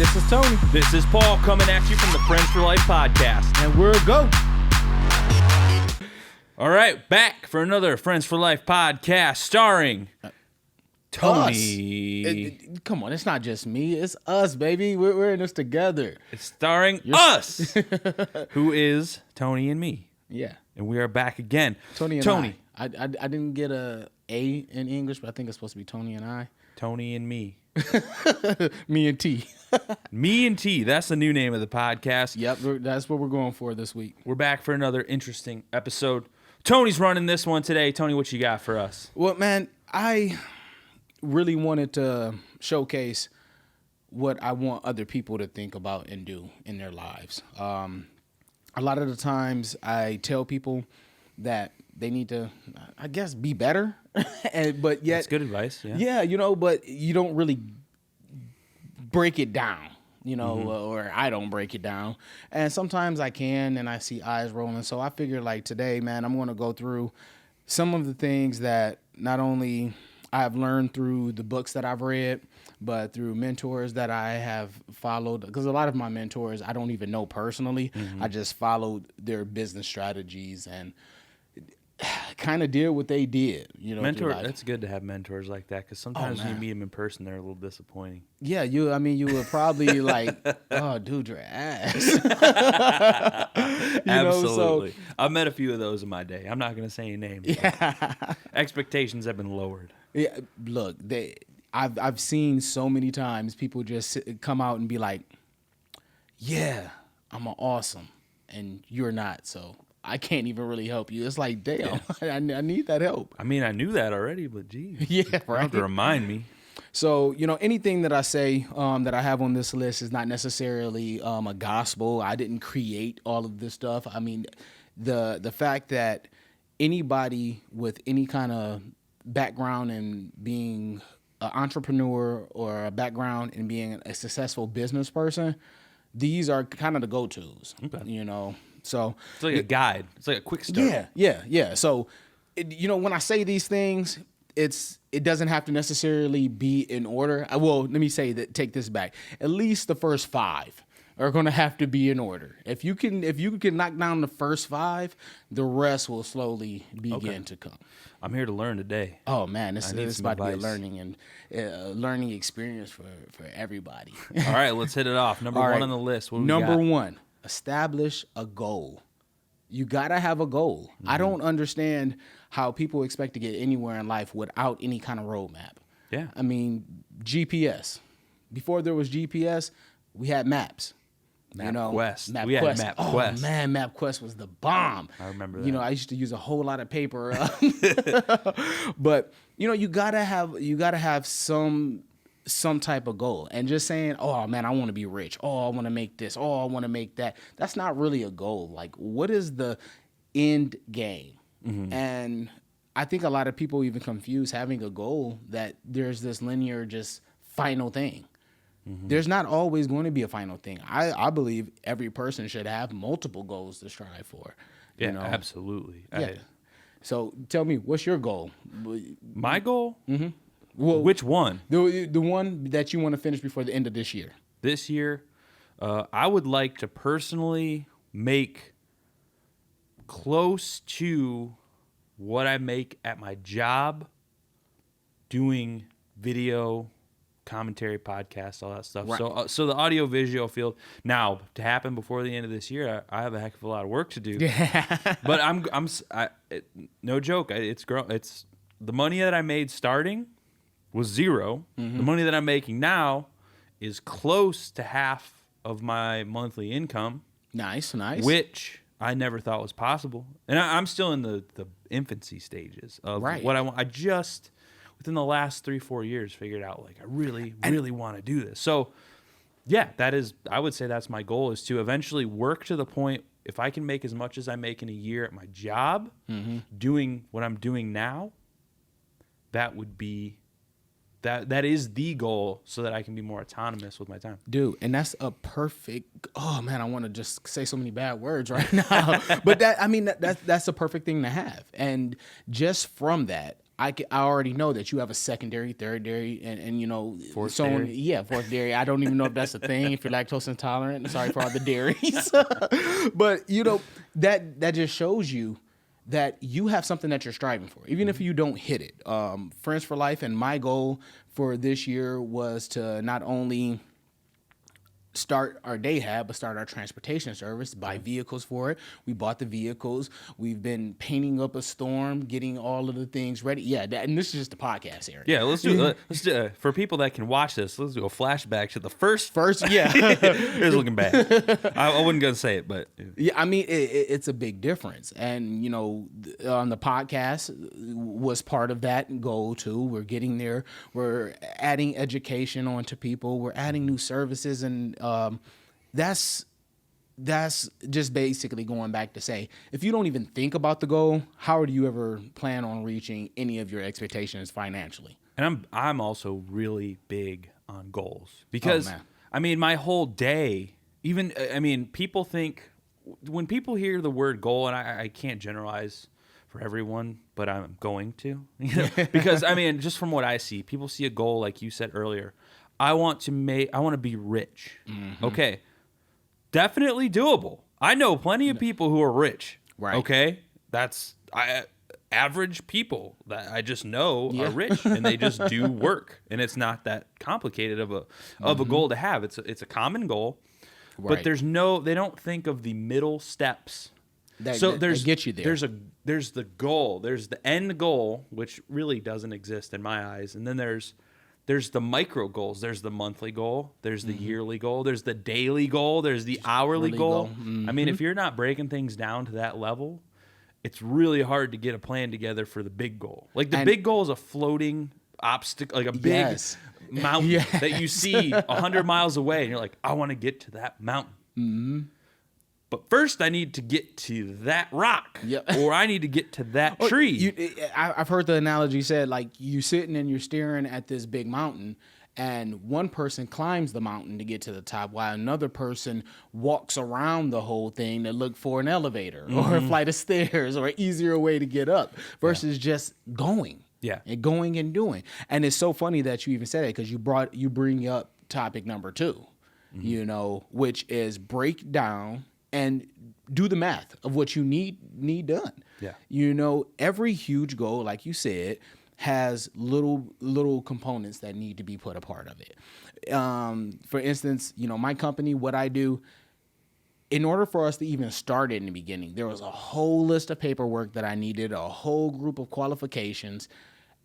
this is Tony. This is Paul coming at you from the Friends for Life podcast. And we're go. All right, back for another Friends for Life podcast starring Tony. Come on, it's not just me. It's us, baby. We're in this together. It's starring us, who is Tony and me. Yeah. And we are back again. Tony and I didn't get a in English, but I think it's supposed to be Tony and I. Tony and me. Me and T. Me and T. That's the new name of the podcast. Yep, that's what we're going for this week. We're back for another interesting episode. Tony's running this one today. Tony, what you got for us? Well, man, I really wanted to showcase what I want other people to think about and do in their lives. A lot of the times I tell people that they need to, I guess, be better. But yet, that's good advice. Yeah, but you don't really break it down, or I don't break it down. And sometimes I can, and I see eyes rolling. So I figure, like, today, man, I'm going to go through some of the things that not only I've learned through the books that I've read, but through mentors that I have followed. Because a lot of my mentors I don't even know personally. I just followed their business strategies and kind of did what they did. Mentor. That's good to have mentors like that, because sometimes when you meet them in person, they're a little disappointing. Yeah, you would probably like, oh, dude, your ass. Absolutely. I've met a few of those in my day. I'm not going to say any names. Yeah. Expectations have been lowered. Yeah, look, I've seen so many times people just come out and be like, yeah, I'm awesome, and you're not, so I can't even really help you. It's like, damn, I need that help. I mean, I knew that already, but geez. Yeah, right. You have to remind me. So, anything that I say that I have on this list is not necessarily a gospel. I didn't create all of this stuff. I mean, the fact that anybody with any kind of background in being an entrepreneur or a background in being a successful business person, these are kind of the go-tos, So it's like a guide. It's like a quick start. Yeah. So, when I say these things, it doesn't have to necessarily be in order. Well, let me say that. Take this back. At least the first 5 are going to have to be in order. If you can knock down the first 5, the rest will slowly begin to come. I'm here to learn today. Oh man, this is about to be a learning experience for everybody. All right, let's hit it off. Number 1 on the list. Number 1, establish a goal. You gotta have a goal. I don't understand how people expect to get anywhere in life without any kind of roadmap. Yeah. I mean, GPS. Before there was GPS, we had maps. MapQuest. We had MapQuest. Oh man, MapQuest was the bomb. I remember that. I used to use a whole lot of paper. But you gotta have some type of goal. And just saying, oh man, I want to be rich. Oh, I want to make this. Oh, I want to make that. That's not really a goal. Like, what is the end game? And I think a lot of people even confuse having a goal that there's this linear, just final thing. There's not always going to be a final thing. I believe every person should have multiple goals to strive for. Yeah, absolutely. Yeah. So tell me, what's your goal? My goal? Mm-hmm. Well, which one? The one that you want to finish before the end of this year. This year, I would like to personally make close to what I make at my job doing video commentary, podcast, all that stuff. Right. So the audio visual field now to happen before the end of this year, I have a heck of a lot of work to do. But no joke. It's the money that I made starting was 0. The money that I'm making now is close to half of my monthly income. Nice. Which I never thought was possible. And I'm still in the infancy stages of what I want. I just within the last 3-4 years figured out, like, I really want to do this. So yeah, I would say that's my goal, is to eventually work to the point, if I can make as much as I make in a year at my job, doing what I'm doing now, that would be that is the goal, so that I can be more autonomous with my time. Dude, and that's a perfect, oh man, I want to just say so many bad words right now. But that's a perfect thing to have. And just from that, I already know that you have a secondary, third dairy, and you know, Fourth so on. dairy. Yeah, fourth dairy. I don't even know if that's a thing. If you're lactose intolerant, sorry for all the dairies. But you know, that just shows you that you have something that you're striving for, even if you don't hit it. Friends for Life, and my goal for this year was to not only start our day hab, but start our transportation service, buy vehicles for it. We bought the vehicles. We've been painting up a storm, getting all of the things ready. Yeah, and this is just the podcast area. Yeah, let's do for people that can watch this. Let's do a flashback to the first. Yeah. It was looking bad. I wasn't gonna say it, but Yeah, I mean, it's a big difference. And, you know, on the podcast was part of that goal, too. We're getting there. We're adding education onto people. We're adding new services. And that's just basically going back to say, if you don't even think about the goal, how do you ever plan on reaching any of your expectations financially? and I'm also really big on goals because man. I mean my whole day. Even I mean people think when people hear the word goal, and I can't generalize for everyone, but I'm going to, because I mean just from what I see, people see a goal like you said earlier. I want to be rich. Mm-hmm. Okay. Definitely doable. I know plenty of people who are rich. Right. Okay. That's average people that I just know are rich, and they just do work, and it's not that complicated of a goal to have. It's a common goal, but they don't think of the middle steps. That get you there. There's the goal. There's the end goal, which really doesn't exist in my eyes, and then there's the micro goals. There's the monthly goal. There's the yearly goal. There's the daily goal. There's the hourly goal. Mm-hmm. I mean, if you're not breaking things down to that level, it's really hard to get a plan together for the big goal. Like the big goal is a floating obstacle, like a big mountain that you see 100 miles away, and you're like, I want to get to that mountain. Mm-hmm. But first, I need to get to that rock, or I need to get to that tree. I've heard the analogy said, like, you sitting and you're staring at this big mountain, and one person climbs the mountain to get to the top, while another person walks around the whole thing to look for an elevator or a flight of stairs or an easier way to get up versus just going. Yeah, and going and doing. And it's so funny that you even said it, because you bring up topic number 2, you know, which is break down and do the math of what you need done. Yeah. You know, every huge goal, like you said, has little components that need to be put a part of it. For instance, you know, my company, what I do, in order for us to even start it in the beginning, there was a whole list of paperwork that I needed, a whole group of qualifications.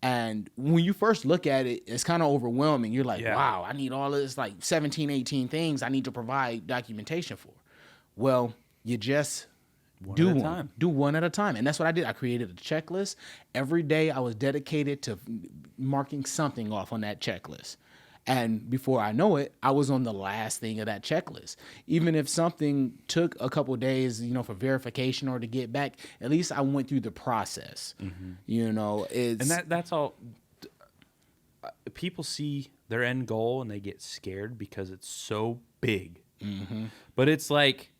And when you first look at it, it's kind of overwhelming. You're like, wow, I need all this, like 17, 18 things I need to provide documentation for. Well, you just do one at a time. And that's what I did. I created a checklist. Every day I was dedicated to marking something off on that checklist. And before I know it, I was on the last thing of that checklist. Even if something took a couple of days, you know, for verification or to get back, at least I went through the process. Mm-hmm. You know, and that's all. People see their end goal and they get scared because it's so big. Mm-hmm. But it's like,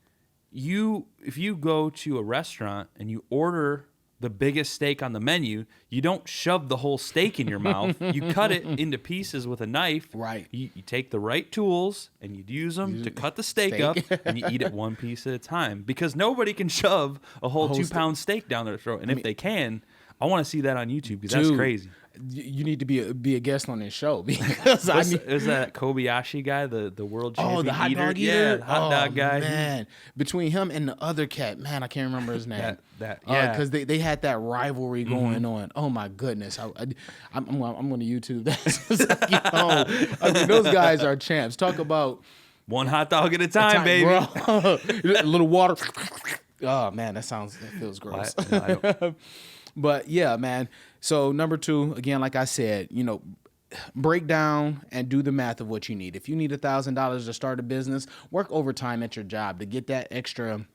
if you go to a restaurant and you order the biggest steak on the menu, you don't shove the whole steak in your mouth. You cut it into pieces with a knife. Right. You take the right tools and you use them to cut the steak up, and you eat it one piece at a time, because nobody can shove a whole 2-pound steak down their throat. And if they can, I want to see that on YouTube, because that's crazy. You need to be a guest on this show, because is that Kobayashi guy, the world champion the hot eater? dog eater? Yeah, the hot dog guy. Man, between him and the other cat, man, I can't remember his name. Because they had that rivalry going on. Oh my goodness, I'm going to YouTube that. I mean, those guys are champs. Talk about one hot dog at a time, baby. Bro. A little water. Oh man, that feels gross. But yeah, man. So number 2, again, like I said, you know, break down and do the math of what you need. If you need $1,000 to start a business, work overtime at your job to get that extra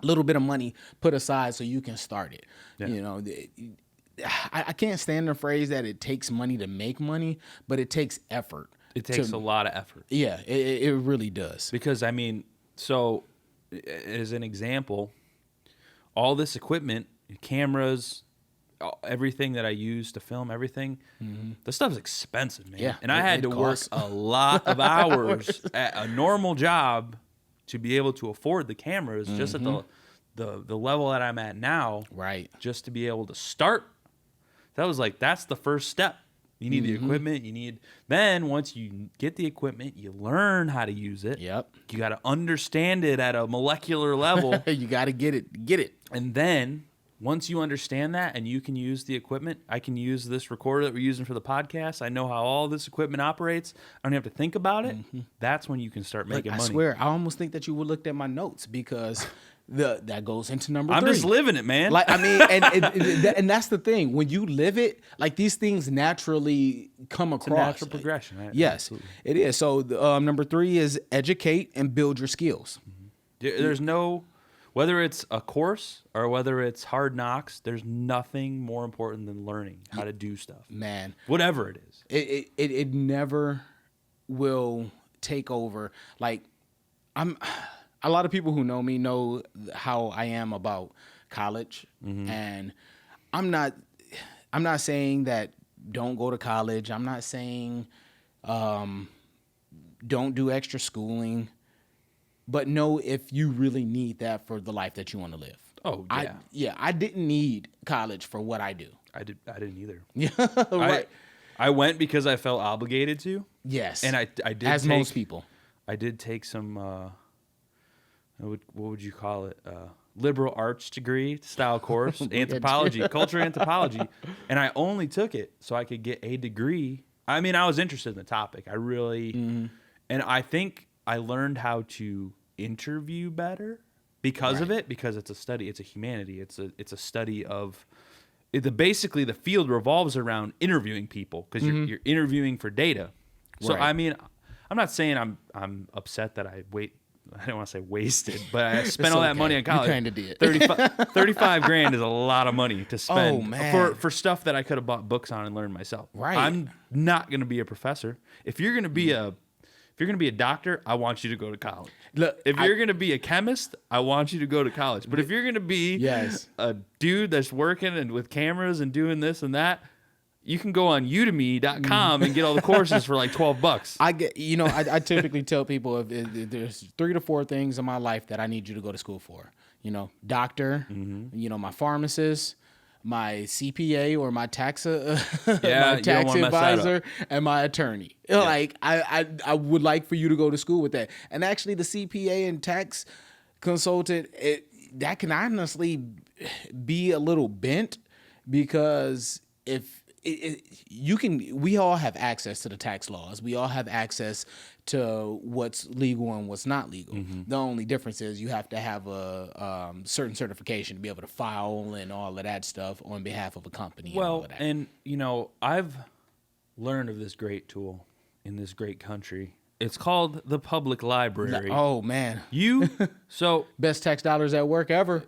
little bit of money put aside so you can start it. Yeah. You know, I can't stand the phrase that it takes money to make money, but it takes effort. It takes a lot of effort. Yeah, it really does. Because, I mean, so as an example, all this equipment, cameras, everything that I use to film everything, the stuff's expensive, man. Yeah, And I had it to work costs. a lot of hours at a normal job to be able to afford the cameras, just at the level that I'm at now, Right. just to be able to start. That's the first step. You need the equipment. Then once you get the equipment, you learn how to use it. Yep. You got to understand it at a molecular level. You got to get it. And then once you understand that and you can use the equipment, I can use this recorder that we're using for the podcast. I know how all this equipment operates. I don't have to think about it. That's when you can start making I money. swear, I almost think that you would looked at my notes because that goes into number 3. I'm just living it, man. Like, I mean, and that's the thing. When you live it, like, these things naturally come across. natural progression. Yes, Absolutely. it is. So number 3 is educate and build your skills. There's no, whether it's a course or whether it's Hard Knocks, there's nothing more important than learning how to do stuff. Man, Whatever it is. it never will take over. Like, a lot of people who know me know how I am about college, and I'm not saying that don't go to college. I'm not saying don't do extra schooling, but know if you really need that for the life that you want to live. Oh, yeah. I didn't need college for what I do. I didn't either. Yeah, right. I went because I felt obligated to. Yes, And I did as take, most people. I did take some what would you call it? Liberal arts degree style course, anthropology, culture anthropology, and I only took it so I could get a degree. I mean, I was interested in the topic. I really, and I think I learned how to interview better because of it. Because it's a study, it's a humanity, it's a study of. Basically, the field revolves around interviewing people because you're interviewing for data. So Right. I mean, I'm not saying I'm upset that I don't want to say wasted, but I spent all that okay. money on You college. kinda did. 35 grand is a lot of money to spend Oh, man. for stuff that I could have bought books on and learned myself. Right. I'm not going to be a professor. If you're going to be a doctor, I want you to go to college. Look, If you're going to be a chemist, I want you to go to college. But if you're going to be Yes. a dude that's working and with cameras and doing this and that, you can go on udemy.com and get all the courses for like $12. I typically tell people if there's 3 to 4 things in my life that I need you to go to school for. Doctor, my pharmacist, my CPA or my tax Yeah, my you don't tax wanna mess that up. advisor, and my attorney. Like, I would like for you to go to school with that. And actually, the CPA and tax consultant, that can honestly be a little bent, because if we all have access to the tax laws. We all have access to what's legal and what's not legal. The only difference is you have to have a certain certification to be able to file and all of that stuff on behalf of a company. And all Well, of that. and I've learned of this great tool in this great country. It's called the public library. Oh man, So best tax dollars at work ever.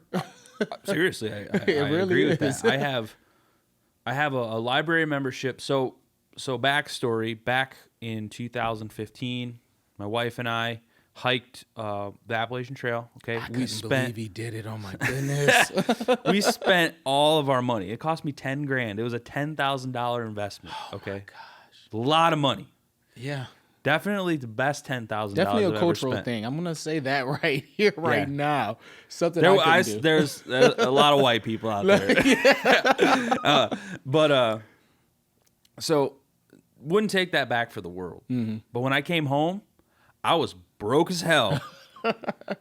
seriously, I really agree with is. that. I have a library membership. So backstory, back in 2015, my wife and I hiked the Appalachian Trail. Okay, I couldn't believe he did it. Oh my goodness. we spent all of our money. It cost me $10,000. It was a $10,000 investment. Okay, gosh, a lot of money. Yeah. Definitely the best $10,000. Definitely a I've ever cultural spent. thing. I'm gonna say that right here, right Yeah. now. Something There, I couldn't do. there's a lot of white people out there. So wouldn't take that back for the world. But when I came home, I was broke as hell.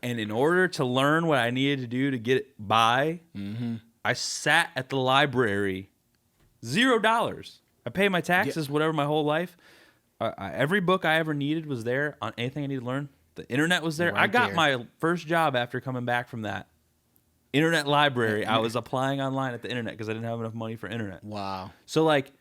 And in order to learn what I needed to do to get by, I sat at the library, $0. I paid my taxes, whatever, my whole life. Every book I ever needed was there on anything I needed to learn. The internet was there. Right I got there. my first job after coming back from that internet library. I was applying online at the internet because I didn't have enough money for internet. Wow. So like,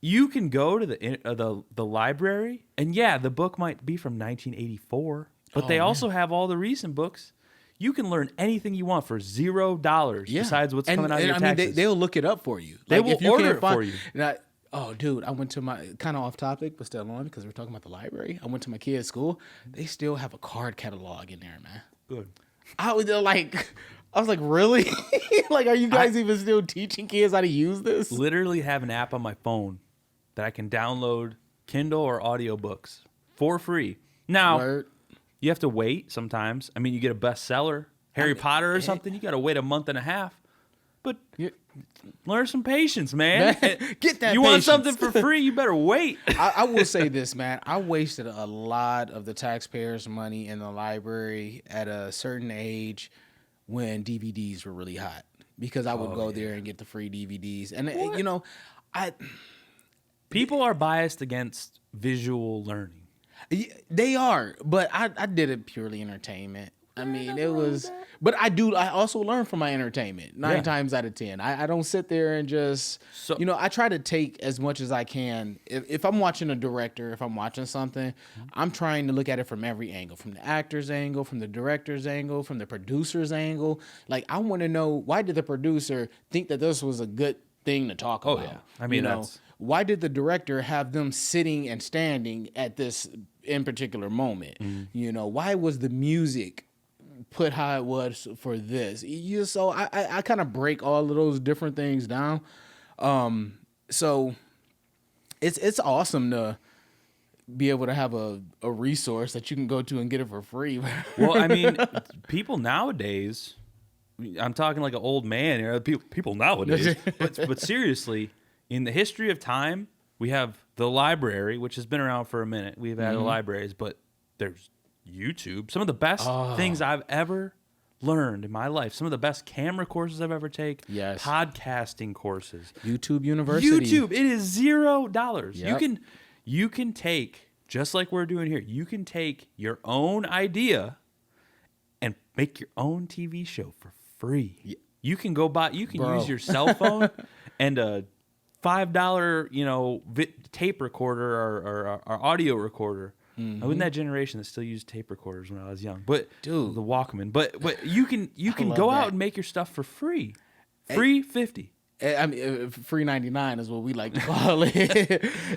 you can go to the library, and yeah, the book might be from 1984, but they also have all the recent books. You can learn anything you want for $0 besides what's coming out of your taxes. They'll look it up for you. They Like, will if you order can't it find- for you. Oh, dude, I went to my, kind of off topic, but still on, because we're talking about the library. I went to my kids' school. They still have a card catalog in there, man. Good. I was like, I was like, really? Like, are you guys even still teaching kids how to use this? Literally have an app on my phone that I can download Kindle or audiobooks for free. Now, Word. you have to wait sometimes. I mean, you get a bestseller, Harry Potter or something, you got to wait a month and a half. But learn some patience, man. Get that You want patience. something for free, you better wait. I will say this, man. I wasted a lot of the taxpayers' money in the library at a certain age when DVDs were really hot because I would go there and get the free DVDs. And, you know, People are biased against visual learning. they are, but I did it purely entertainment. I mean, it was, but I also learn from my entertainment 9 times out of 10. I don't sit there and just, you know, I try to take as much as I can. If I'm watching a director, if I'm watching something, I'm trying to look at it from every angle, from the actor's angle, from the director's angle, from the producer's angle. Like, I want to know, why did the producer think that this was a good thing to talk about? Yeah. I mean, you know, that's- why did the director have them sitting and standing at this in particular moment? You know, why was the music put how it was for this? So I kind of break all of those different things down. So it's awesome to be able to have a resource that you can go to and get it for free. Well, I mean, people nowadays, I'm talking like an old man here, people nowadays, but seriously, in the history of time, we have the library, which has been around for a minute. We've had libraries, but there's YouTube. Some of the best things I've ever learned in my life. Some of the best camera courses I've ever taken. Yes. Podcasting courses. YouTube University. YouTube. It is $0. Yep. You can take, just like we're doing here, you can take your own idea and make your own TV show for free. You can go buy, you can use your cell phone and a $5, you know, tape recorder or audio recorder. I was in that generation that still used tape recorders when I was young. But Dude. the Walkman. But you can love go that. out and make your stuff for free. Free 50. I mean, free 99 is what we like to call it.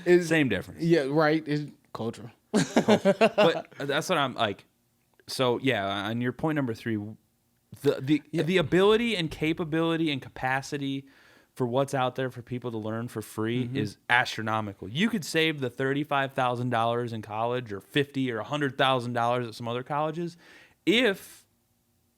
It's, Same difference. yeah, right. It's cultural. But that's what I'm like. So yeah, on your point number 3, the ability and capability and capacity for what's out there for people to learn for free is astronomical. You could save the $35,000 in college or $50,000 or $100,000 at some other colleges if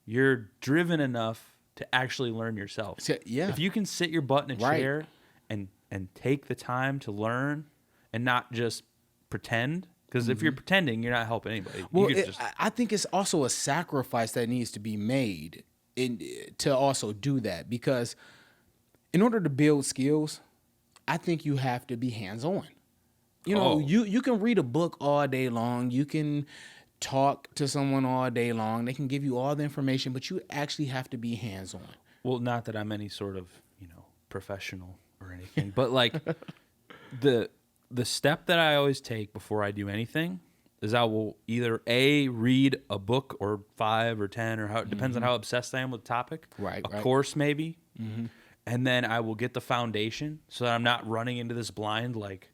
you're driven enough to actually learn yourself. Yeah. If you can sit your butt in a Right. chair and take the time to learn and not just pretend, because if you're pretending, you're not helping anybody. Well, You could just, I think it's also a sacrifice that needs to be made to also do that, because in order to build skills, I think you have to be hands-on. You know, Oh. you can read a book all day long. You can talk to someone all day long. They can give you all the information, but you actually have to be hands-on. well, not that I'm any sort of, you know, professional or anything, but like the step that I always take before I do anything is I will either read a book or 5 or 10 or how it depends on how obsessed I am with the topic. Right, A right. course maybe. And then I will get the foundation so that I'm not running into this blind like,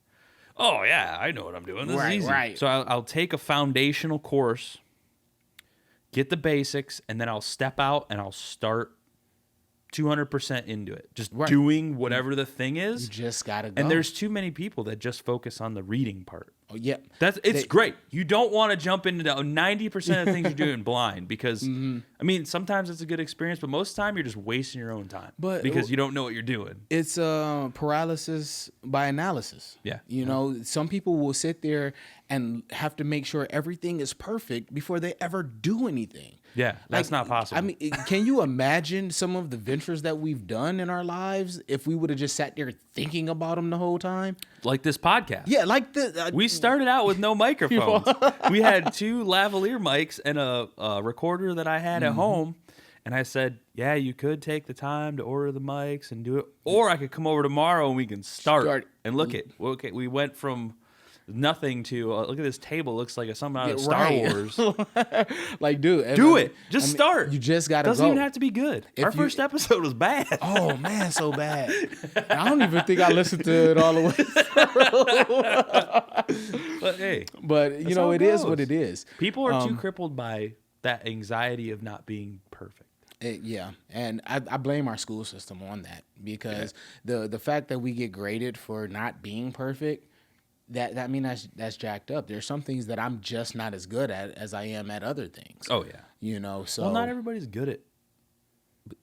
oh yeah, I know what I'm doing. This Right, is easy. right. So I'll take a foundational course, get the basics, and then I'll step out and I'll start 200% into it. Just Right. doing whatever the thing You is. just gotta go. And there's too many people that just focus on the reading part. oh, yeah, It's great. You don't want to jump into 90% of things you're doing blind because, I mean, sometimes it's a good experience, but most of the time you're just wasting your own time because you don't know what you're doing. it's paralysis by analysis. Yeah. You know, some people will sit there and have to make sure everything is perfect before they ever do anything. Yeah, that's not possible. I mean, can you imagine some of the ventures that we've done in our lives if we would have just sat there thinking about them the whole time? Like this podcast. Yeah, like the We started out with no microphones. We had 2 lavalier mics and a recorder that I had at home. And I said, yeah, you could take the time to order the mics and do it. Or I could come over tomorrow and we can start. And look at, okay, we went from nothing to, look at this table. Looks like something out of Star right. Wars. like, dude, Do it. Just start. You just gotta Doesn't go. even have to be good. Our you- first episode was bad. Oh man, so bad. I don't even think I listened to it all the way. But hey, But you know, how it it is what goes. it is. people are too crippled by that anxiety of not being perfect. Yeah, and I blame our school system on that because the fact that we get graded for not being perfect, that mean that's jacked up. There's some things that I'm just not as good at as I am at other things. Oh yeah. You know, so Well, not everybody's good at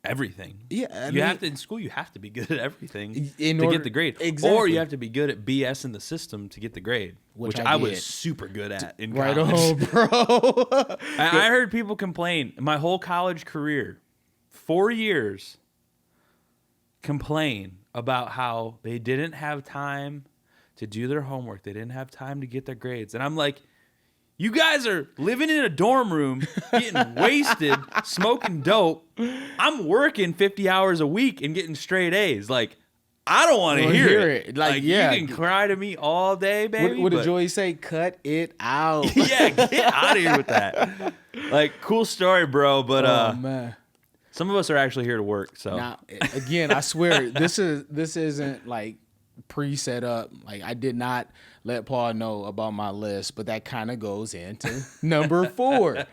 everything. Yeah, I you mean, have to in school. You have to be good at everything in to order- get the grade, or exactly. you have to be good at BS in the system to get the grade, Which which I I did. was super good at in right college. on, bro. I heard people complain my whole college career, 4 years, complain about how they didn't have time to do their homework. They didn't have time to get their grades. And I'm like, you guys are living in a dorm room, getting wasted, smoking dope. I'm working 50 hours a week and getting straight A's. Like, I don't want to Wanna hear hear it. it. Like, yeah. You can cry to me all day, baby. What did but- Joey say? Cut it out. Yeah, get out of here with that. Like, cool story, bro. But Oh man. some of us are actually here to work. So Now, again, I swear this isn't like pre-set up. Like I did not let Paul know about my list, but that kind of goes into number 4.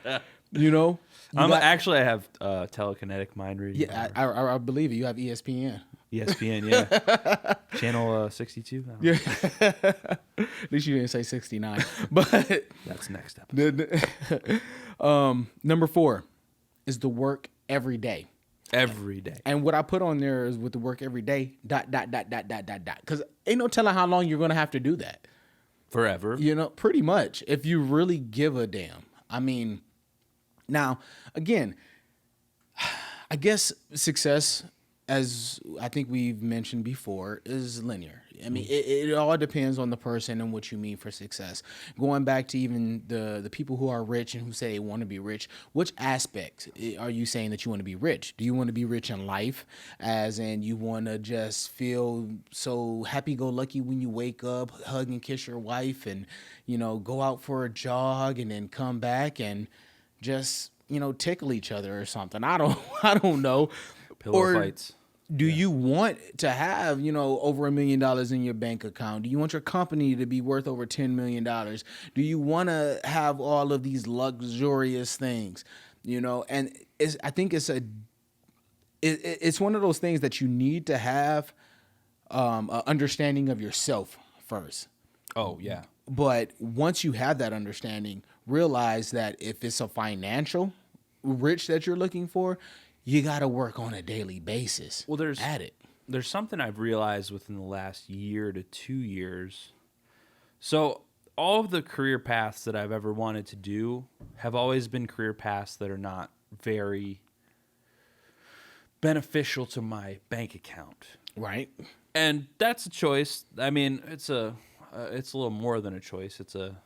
You know, I have telekinetic mind reading. yeah, I believe it. You have ESPN. ESPN, yeah. Channel 62. I don't know. Yeah. At least you didn't say 69. But That's next episode. number 4 is the work every day. Every day. And what I put on there is with the work every day, ... Because ain't no telling how long you're going to have to do that. Forever. You know, pretty much, if you really give a damn. I mean, now, again, I guess success, as I think we've mentioned before, is linear. I mean, it all depends on the person and what you mean for success. Going back to even the people who are rich and who say they want to be rich, which aspects are you saying that you want to be rich? Do you want to be rich in life, as in you want to just feel so happy-go-lucky when you wake up, hug and kiss your wife, and, you know, go out for a jog and then come back and just, you know, tickle each other or something? I don't know. Pillow fights. Do you want to have, you know, over $1 million in your bank account? Do you want your company to be worth over $10 million? Do you want to have all of these luxurious things? You know, and I think it's one of those things that you need to have an understanding of yourself first. Oh, yeah. But once you have that understanding, realize that if it's a financial rich that you're looking for, you got to work on a daily basis. Well, there's something I've realized within the last year to 2 years. So all of the career paths that I've ever wanted to do have always been career paths that are not very beneficial to my bank account. right. And that's a choice. I mean, it's a little more than a choice. It's a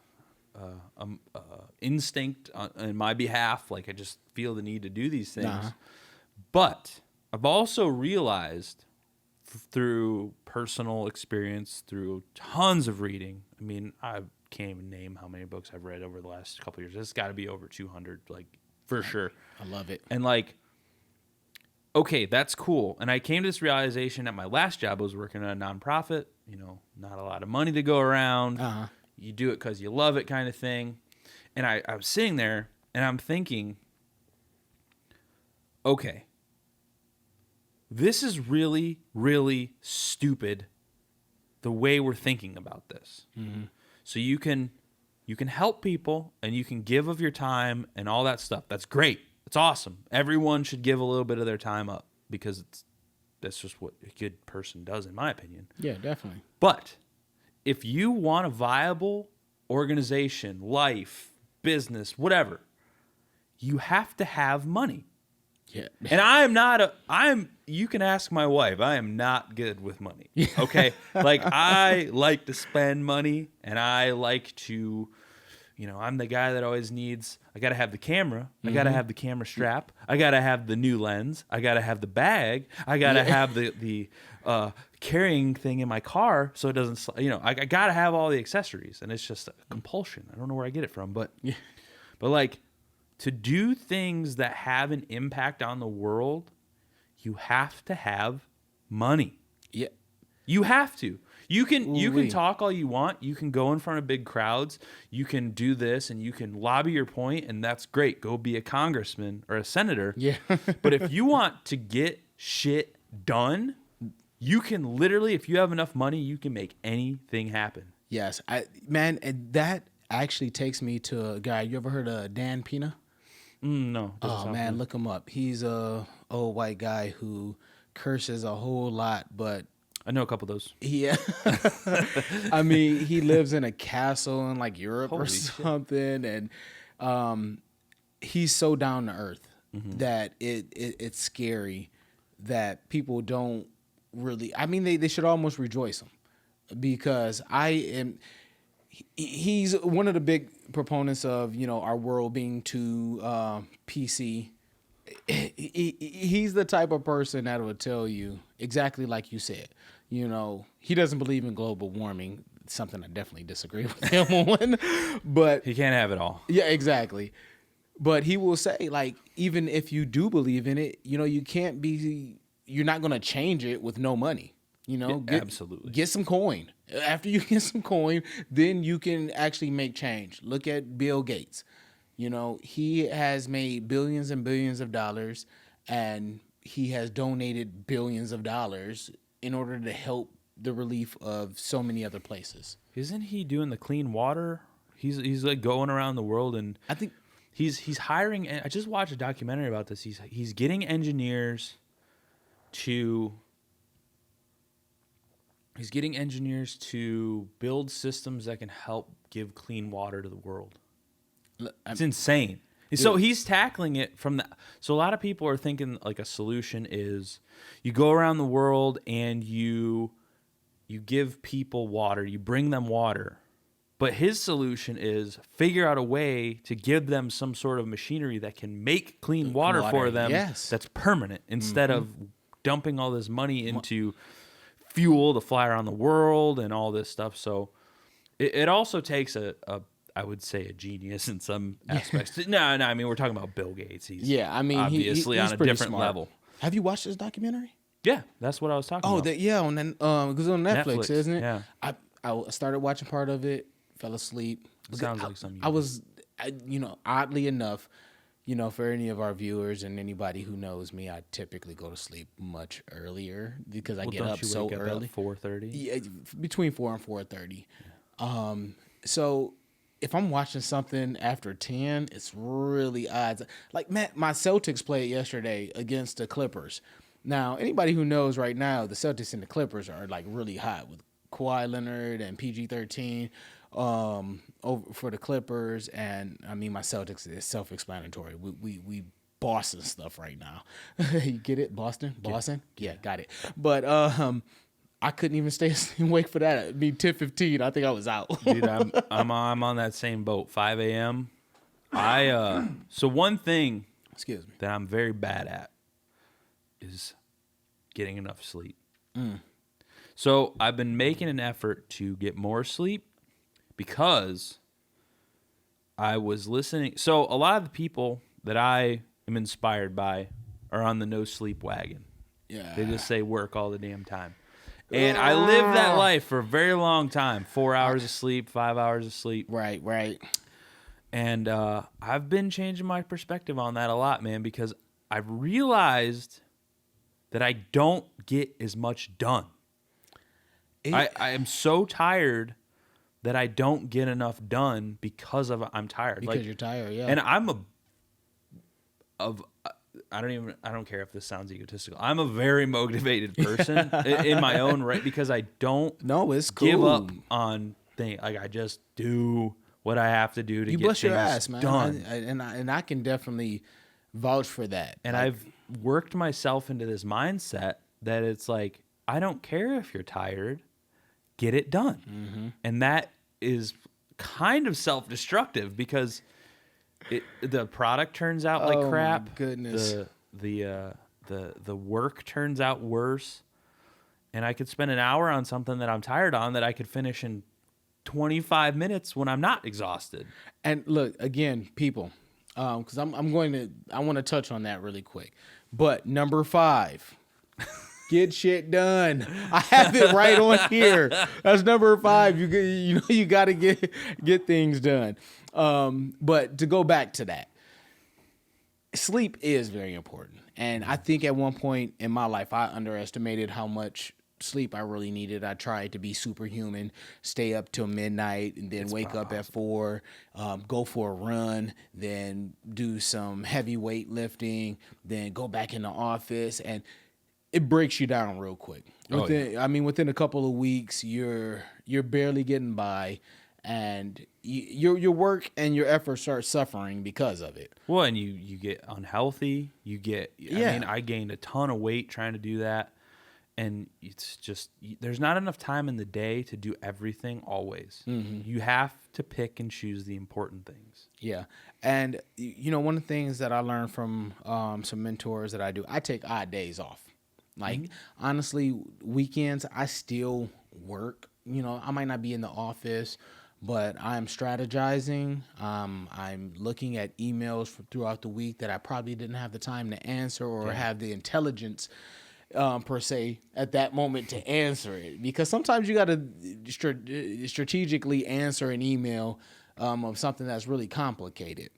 instinct in my behalf. Like, I just feel the need to do these things. Uh-huh. But I've also realized through personal experience, through tons of reading. I mean, I can't even name how many books I've read over the last couple of years. It's got to be over 200, like, for sure. I love it. And, like, okay, that's cool. And I came to this realization at my last job. I was working at a nonprofit, you know, not a lot of money to go around. Uh-huh. You do it because you love it, kind of thing. And I was sitting there and I'm thinking, okay, this is really, really stupid the way we're thinking about this. Mm-hmm. So you can help people and you can give of your time and all that stuff. That's great. It's awesome. Everyone should give a little bit of their time up because that's just what a good person does, in my opinion. Yeah, definitely. But if you want a viable organization, life, business, whatever, you have to have money. Yeah. And you can ask my wife, I am not good with money. Okay? Like, I like to spend money and I like to, you know, I'm the guy that always needs, I got to have the camera. I got to have the camera strap. I got to have the new lens. I got to have the bag. I got to have the carrying thing in my car so it doesn't, you know, I got to have all the accessories. And it's just a compulsion. I don't know where I get it from, but like, to do things that have an impact on the world, you have to have money. Yeah. You have to. You can Ooh-wee. talk all you want. You can go in front of big crowds. You can do this and you can lobby your point, and that's great. Go be a congressman or a senator. Yeah. But if you want to get shit done, you can literally, if you have enough money, you can make anything happen. Yes, and that actually takes me to a guy. You ever heard of Dan Pena? No. doesn't Oh sound man, familiar. look him up. He's a old white guy who curses a whole lot, but I know a couple of those. he, I mean, he lives in a castle in like Europe Holy or shit. something, and he's so down to earth that it's scary that people don't really. I mean, they should almost rejoice him because he's one of the big proponents of our world being too PC. He's the type of person that will tell you exactly like you said. He doesn't believe in global warming, something I definitely disagree with him on. But He can't have it all. yeah, exactly. But he will say, like, even if you do believe in it, you're not going to change it with no money. Absolutely. Get some coin. After you get some coin, then you can actually make change. Look at Bill Gates. He has made billions and billions of dollars, and he has donated billions of dollars in order to help the relief of so many other places. Isn't he doing the clean water? He's like going around the world, and I think he's hiring. I just watched a documentary about this. He's getting engineers to build systems that can help give clean water to the world. It's insane. So he's tackling it from the. So a lot of people are thinking like a solution is you go around the world and you give people water, you bring them water. But his solution is figure out a way to give them some sort of machinery that can make clean water for them yes. that's permanent instead of dumping all this money into fuel to fly around the world and all this stuff. So it also takes I would say a genius in some aspects. No, I mean, we're talking about Bill Gates. He's obviously he's on a pretty different smart. level. Have you watched this documentary? Yeah, that's what I was talking about. On then because on Netflix, Netflix, isn't it? yeah. I started watching part of it, fell asleep. Sounds like something you I was, oddly enough, for any of our viewers and anybody who knows me, I typically go to sleep much earlier because I get don't up you so wake up early. at 4:30? Yeah, between 4 and 4:30. So if I'm watching something after 10, it's really odd. Like my Celtics played yesterday against the Clippers. Now, anybody who knows right now, the Celtics and the Clippers are like really hot with Kawhi Leonard and PG-13 over for the Clippers, and I mean my Celtics is self-explanatory. We Boston stuff right now. You get it? Boston? Yeah, got it. But I couldn't even stay awake for that. It'd be 10:15. I think I was out. Dude, I'm on that same boat. 5 a.m. So one thing Excuse me. that I'm very bad at is getting enough sleep. So I've been making an effort to get more sleep because I was listening. So a lot of the people that I am inspired by are on the no sleep wagon. Yeah. They just say work all the damn time. And I lived that life for a very long time. 4 hours of sleep, 5 hours of sleep. Right. And I've been changing my perspective on that a lot, man, because I've realized that I don't get as much done. I am so tired that I don't get enough done because I'm tired. Because you're tired, yeah. And I don't care if this sounds egotistical. I'm a very motivated person in my own right because I don't it's cool. give up on things. Like I just do what I have to do to get bust your things ass, man. done. And I can definitely vouch for that. And I've worked myself into this mindset that it's like, I don't care if you're tired, get it done. Mm-hmm. And that is kind of self-destructive because the product turns out like crap. My goodness. The work turns out worse. And I could spend an hour on something that I'm tired on that I could finish in 25 minutes when I'm not exhausted. And look, again, people, because I want to touch on that really quick. But number 5, Get shit done. I have it right on here. That's number 5. You got to get things done. But to go back to that, sleep is very important. And I think at one point in my life, I underestimated how much sleep I really needed. I tried to be superhuman, stay up till midnight, and then wake up at 4, go for a run, then do some heavy weight lifting, then go back in the office, and it breaks you down real quick. Within a couple of weeks, you're barely getting by, and your work and your efforts start suffering because of it. Well, and you get unhealthy. I gained a ton of weight trying to do that. And it's just, there's not enough time in the day to do everything always. Mm-hmm. You have to pick and choose the important things. Yeah. And, one of the things that I learned from some mentors that I do, I take odd days off. Like, honestly, weekends, I still work. I might not be in the office, but I'm strategizing. I'm looking at emails throughout the week that I probably didn't have the time to answer or have the intelligence per se at that moment to answer it, because sometimes you got to strategically answer an email of something that's really complicated.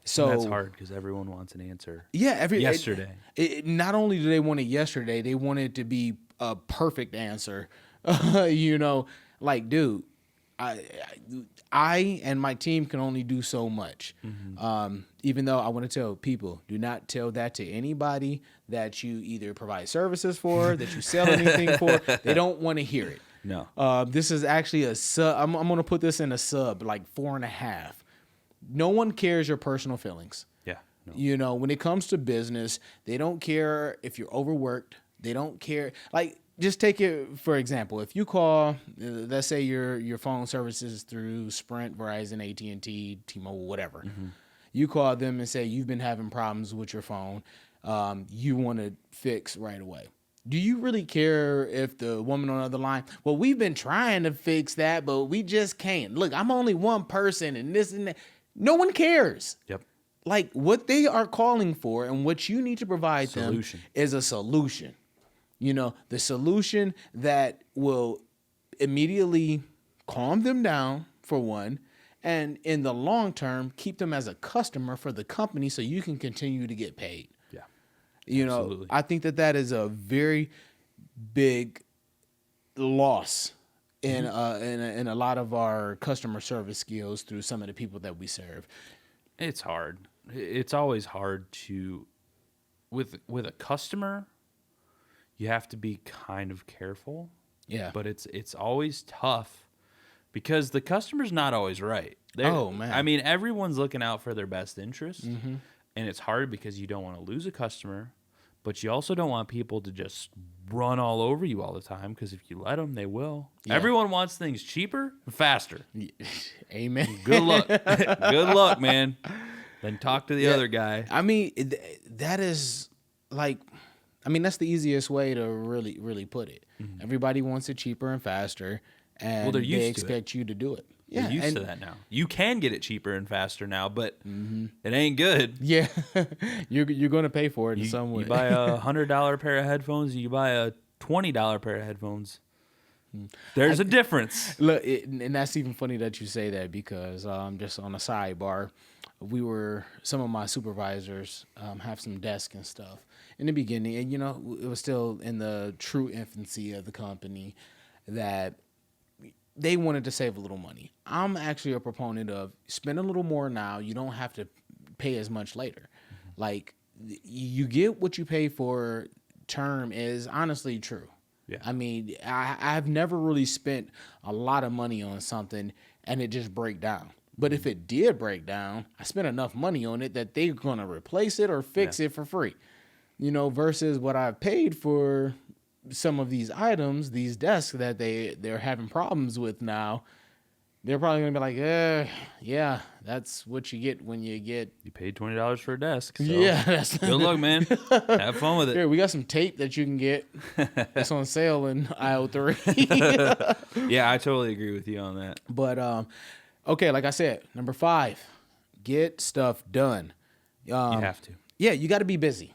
So and that's hard because everyone wants an answer. Yeah, yesterday. Not only do they want it yesterday, they want it to be a perfect answer. Like, dude, I and my team can only do so much. Mm-hmm. Even though I want to tell people, do not tell that to anybody that you either provide services for, that you sell anything for. They don't want to hear it. No. This is actually a sub. I'm going to put this in a sub, like 4.5. No one cares your personal feelings. Yeah. No. When it comes to business, they don't care if you're overworked. They don't care. Like, just take it for example. If you call, let's say your phone services through Sprint, Verizon, AT&T, T-Mobile, whatever. Mm-hmm. You call them and say you've been having problems with your phone. You want to fix right away. Do you really care if the woman on the other line, well, we've been trying to fix that, but we just can't. Look, I'm only one person and this and that. No one cares. Yep. Like, what they are calling for and what you need to provide them is a solution. The solution that will immediately calm them down, for one, and in the long term, keep them as a customer for the company so you can continue to get paid. Yeah. Absolutely. I think that is a very big loss in a lot of our customer service skills through some of the people that we serve. It's hard. It's always hard to, with a customer, you have to be kind of careful. Yeah. But it's always tough because the customer's not always right. Oh, man. Everyone's looking out for their best interest. Mm-hmm. And it's hard because you don't want to lose a customer, but you also don't want people to just run all over you all the time, because if you let them, they will. Yeah. Everyone wants things cheaper and faster. Amen. Good luck. Good luck, man. Then talk to the other guy. That is like, that's the easiest way to really, really put it. Mm-hmm. Everybody wants it cheaper and faster, and they expect you to do it. Yeah, you're used to that now. You can get it cheaper and faster now, but it ain't good. Yeah, you're going to pay for it in some way. You buy a $100 pair of headphones, you buy a $20 pair of headphones. There's a difference. Look, and that's even funny that you say that, because just on a sidebar, some of my supervisors have some desks and stuff in the beginning, and it was still in the true infancy of the company that they wanted to save a little money. I'm actually a proponent of spend a little more now. You don't have to pay as much later. Mm-hmm. Like, you get what you pay for term is honestly true. Yeah. I've never really spent a lot of money on something and it just break down. But if it did break down, I spent enough money on it that they're going to replace it or fix it for free. Versus what I've paid for some of these items, these desks that they're having problems with now. They're probably going to be like, yeah, that's what you get when you paid $20 for a desk. So yeah. Good luck, man. Have fun with it. Here, we got some tape that you can get. It's on sale in aisle 3. Yeah, I totally agree with you on that. But, okay, like I said, number 5, get stuff done. You have to. Yeah, you got to be busy.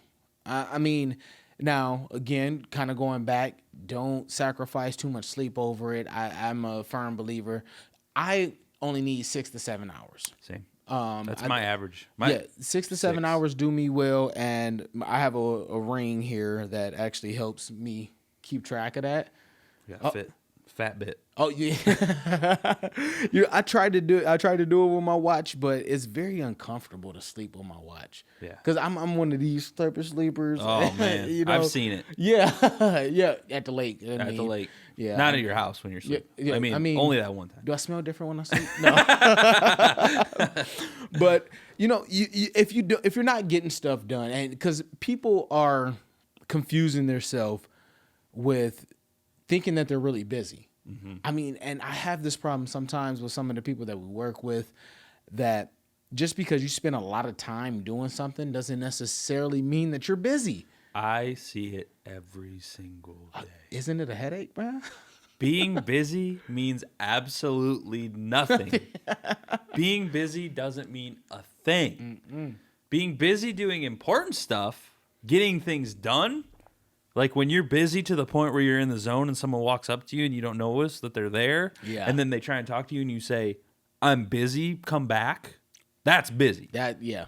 Now, again, kind of going back, don't sacrifice too much sleep over it. I'm a firm believer. I only need 6 to 7 hours. Same. That's my average. Yeah, 6 to 7 hours do me well, and I have a ring here that actually helps me keep track of that. Yeah, fat bit. Oh yeah, I tried to do it with my watch, but it's very uncomfortable to sleep with my watch. Yeah, because I'm one of these type of sleepers. Oh man, you know? I've seen it. Yeah, yeah, at the lake. At the lake. Yeah, not at your house when you're sleeping. Yeah, I mean, only that one time. Do I smell different when I sleep? No. But you if you're not getting stuff done, and because people are confusing themselves with thinking that they're really busy. Mm-hmm. I mean, and I have this problem sometimes with some of the people that we work with, that just because you spend a lot of time doing something doesn't necessarily mean that you're busy. I see it every single day. Isn't it a headache, man? Being busy means absolutely nothing. Being busy doesn't mean a thing. Mm-mm. Being busy doing important stuff, getting things done, like when you're busy to the point where you're in the zone and someone walks up to you and you don't notice that they're there, and then they try and talk to you and you say, "I'm busy, come back." That's busy. Yeah.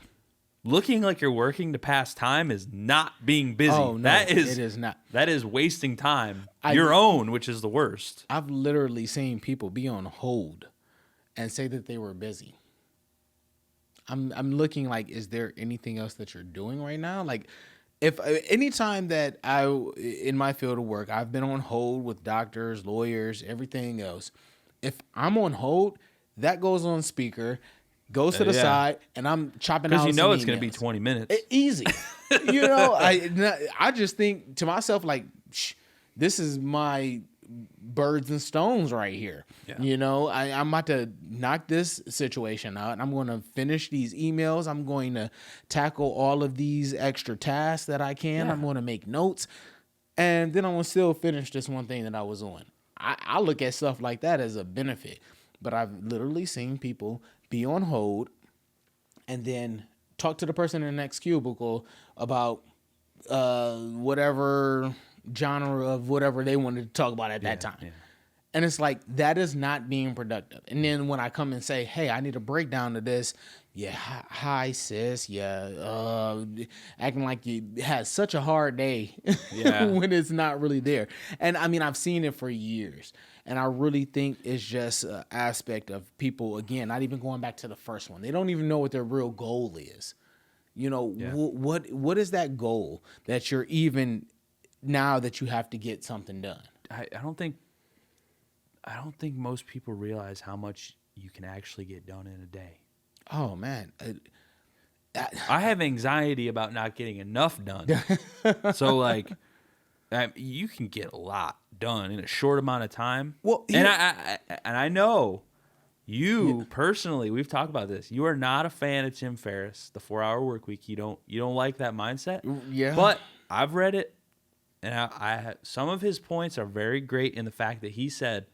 Looking like you're working to pass time is not being busy. Oh, no, it is not. That is wasting time. Your own, which is the worst. I've literally seen people be on hold and say that they were busy. I'm looking like, is there anything else that you're doing right now? Like, if anytime that in my field of work, I've been on hold with doctors, lawyers, everything else. If I'm on hold, that goes on speaker, goes to the side, and I'm chopping out. Because you know it's going to be 20 minutes. Easy. I just think to myself, like, this is my birds and stones right here. Yeah. I'm about to knock this situation out, and I'm going to finish these emails. I'm going to tackle all of these extra tasks that I can. Yeah. I'm going to make notes, and then I'm going to still finish this one thing that I was on. I look at stuff like that as a benefit, but I've literally seen people be on hold and then talk to the person in the next cubicle about whatever genre of whatever they wanted to talk about at that time. Yeah. And it's like, that is not being productive. And then when I come and say, hey, I need a breakdown of this. Yeah. Hi, sis. Yeah. Acting like you had such a hard day when it's not really there. And I mean, I've seen it for years. And I really think it's just an aspect of people, again, not even going back to the first one. They don't even know what their real goal is. What is that goal that you're even now that you have to get something done? I don't think most people realize how much you can actually get done in a day. Oh man, I have anxiety about not getting enough done. So like, you can get a lot done in a short amount of time. Well, and I know you personally, we've talked about this. You are not a fan of Tim Ferriss, the 4-Hour Workweek. You don't like that mindset. Yeah, but I've read it. And I some of his points are very great in the fact that he said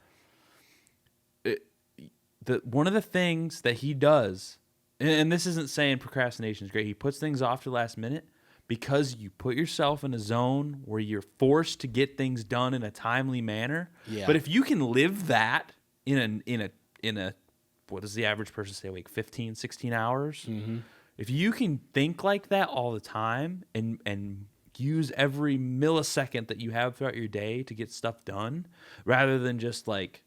that one of the things that he does, and this isn't saying procrastination is great, he puts things off to the last minute because you put yourself in a zone where you're forced to get things done in a timely manner. Yeah. But if you can live that in a what does the average person stay awake, 15, 16 hours? Mm-hmm. If you can think like that all the time and use every millisecond that you have throughout your day to get stuff done, rather than just like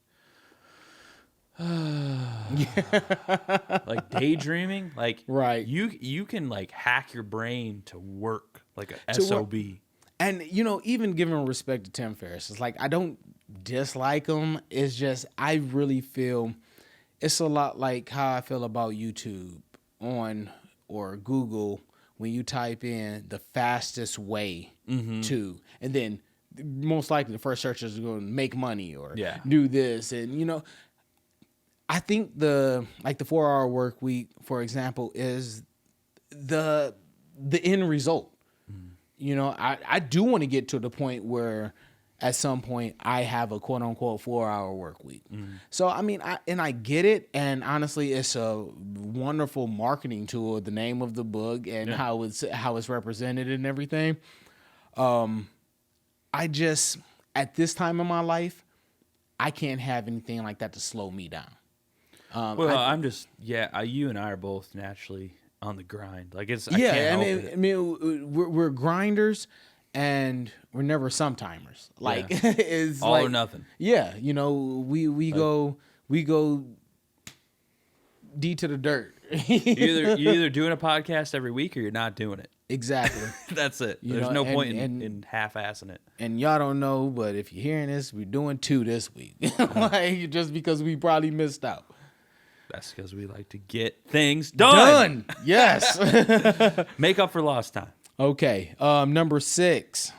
like daydreaming. Like, right, you can like hack your brain to work like a SOB. And even giving respect to Tim Ferriss, it's like I don't dislike him. It's just I really feel it's a lot like how I feel about YouTube or Google. When you type in the fastest way to, and then most likely the first search is going to make money or do this. And, I think the 4-Hour Workweek, for example, is the end result. I do want to get to the point where at some point I have a quote unquote 4-Hour Workweek. So, I mean, I get it. And honestly, it's a wonderful marketing tool, the name of the book and how it's represented and everything. I just, at this time in my life, I can't have anything like that to slow me down. Well, I'm just you and I are both naturally on the grind. Like it's Yeah, can't help it. I mean, we're grinders, and we're never sometimers. Like it's All like, or nothing. Yeah, you know, we go D to the dirt. You're either doing a podcast every week or you're not doing it. Exactly. That's it. You There's know, no point in half-assing it. And y'all don't know, but if you're hearing this, we're doing 2 this week. Like, just because we probably missed out. That's because we like to get things done. Yes. Make up for lost time. Okay. Number 6.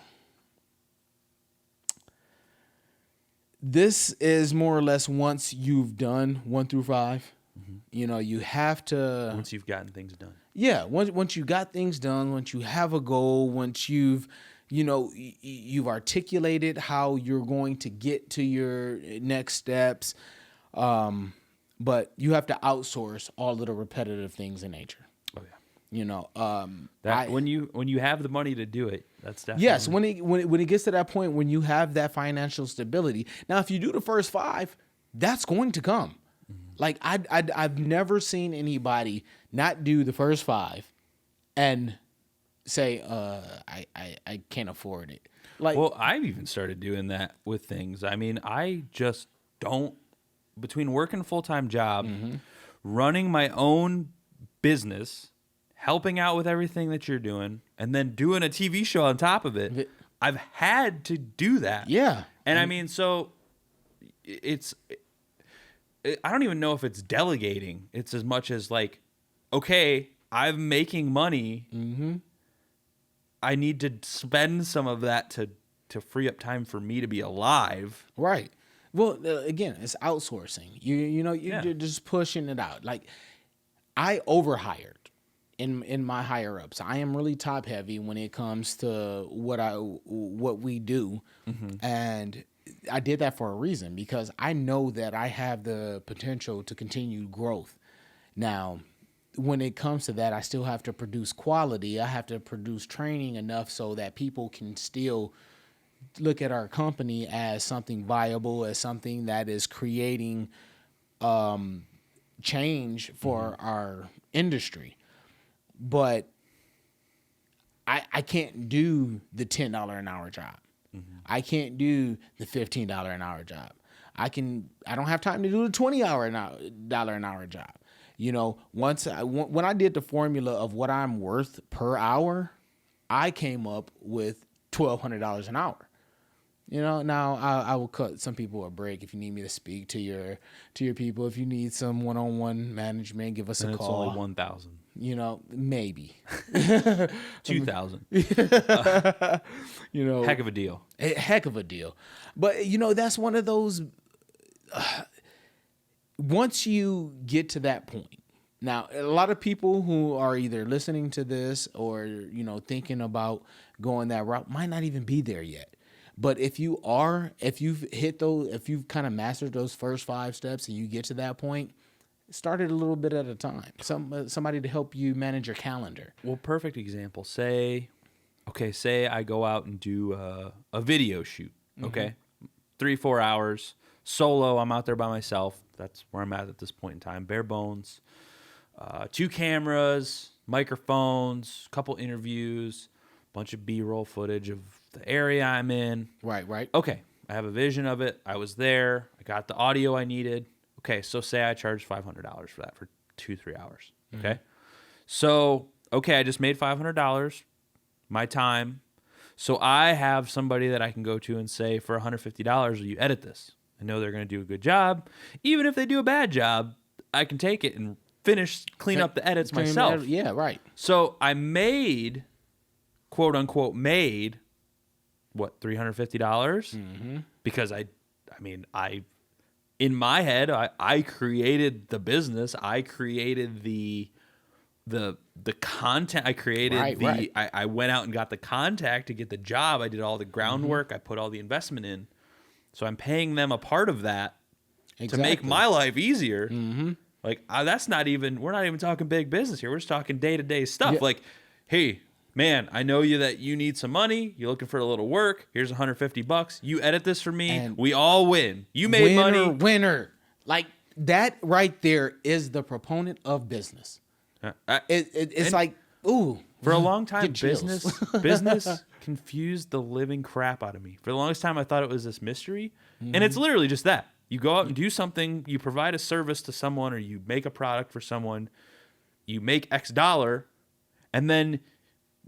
This is more or less once you've done 1 through 5. You know, you have to. Once you've gotten things done. Yeah. Once you got things done, once you have a goal, once you've, you know, you've articulated how you're going to get to your next steps. But you have to outsource all of the repetitive things in nature. Oh yeah. You know, when you have the money to do it, that's definitely yes. When it gets to that point, when you have that financial stability. Now, if you do the first 5, that's going to come. Like I've never seen anybody not do the first 5 and say, I can't afford it. Like, well, I've even started doing that with things. I mean, I just don't, between working a full-time job, running my own business, helping out with everything that you're doing, and then doing a TV show on top of it, I've had to do that. yeah. And I mean, so I don't even know if it's delegating. It's as much as like, okay, I'm making money. I need to spend some of that to free up time for me to be alive. Right. Well, again, it's outsourcing. You're just pushing it out. Like, I overhired in my higher ups. I am really top heavy when it comes to what we do, and I did that for a reason, because I know that I have the potential to continue growth. Now, when it comes to that, I still have to produce quality. I have to produce training enough so that people can still look at our company as something viable, as something that is creating change for our industry. But I can't do the $10 an hour job. I can't do the $15 an hour job. I don't have time to do the $20 an hour job. You know, when I did the formula of what I'm worth per hour, I came up with $1,200 an hour. You know, now I will cut some people a break if you need me to speak to your people. If you need some one-on-one management, give us a call. It's only 1,000. You know, maybe 2,000. You know, Heck of a deal. a heck of a deal. But you know, that's one of those. Once you get to that point, now a lot of people who are either listening to this or, you know, thinking about going that route might not even be there yet. But if you've kind of mastered those first 5 steps and you get to that point, start it a little bit at a time. Somebody to help you manage your calendar. Well, perfect example. Say I go out and do a video shoot. Okay, 3-4 hours solo. I'm out there by myself. That's where I'm at this point in time. Bare bones. 2 cameras, microphones, couple interviews, bunch of B-roll footage of the area I'm in. Right. Okay, I have a vision of it. I was there. I got the audio I needed. Okay, so say I charge $500 for that for 2-3 hours. Okay, so I just made $500, my time. So I have somebody that I can go to and say, for $150, will you edit this? I know they're going to do a good job. Even if they do a bad job, I can take it and clean up the edits myself. Yeah, right. So I made, quote unquote, what, $350? Because in my head, I created the business. I created the content. I created right. I went out and got the contact to get the job. I did all the groundwork. I put all the investment in. So I'm paying them a part of that to make my life easier. Like that's not even, we're not even talking big business here. We're just talking day-to-day stuff. Yeah. Like, hey, man, I know that you need some money. You're looking for a little work. Here's $150. You edit this for me. And we all win. You made money. Winner. Like that right there is the proponent of business. It's like, ooh. For a long time, get chills. business confused the living crap out of me. For the longest time, I thought it was this mystery. And it's literally just that. You go out and do something, you provide a service to someone, or you make a product for someone, you make X dollar, and then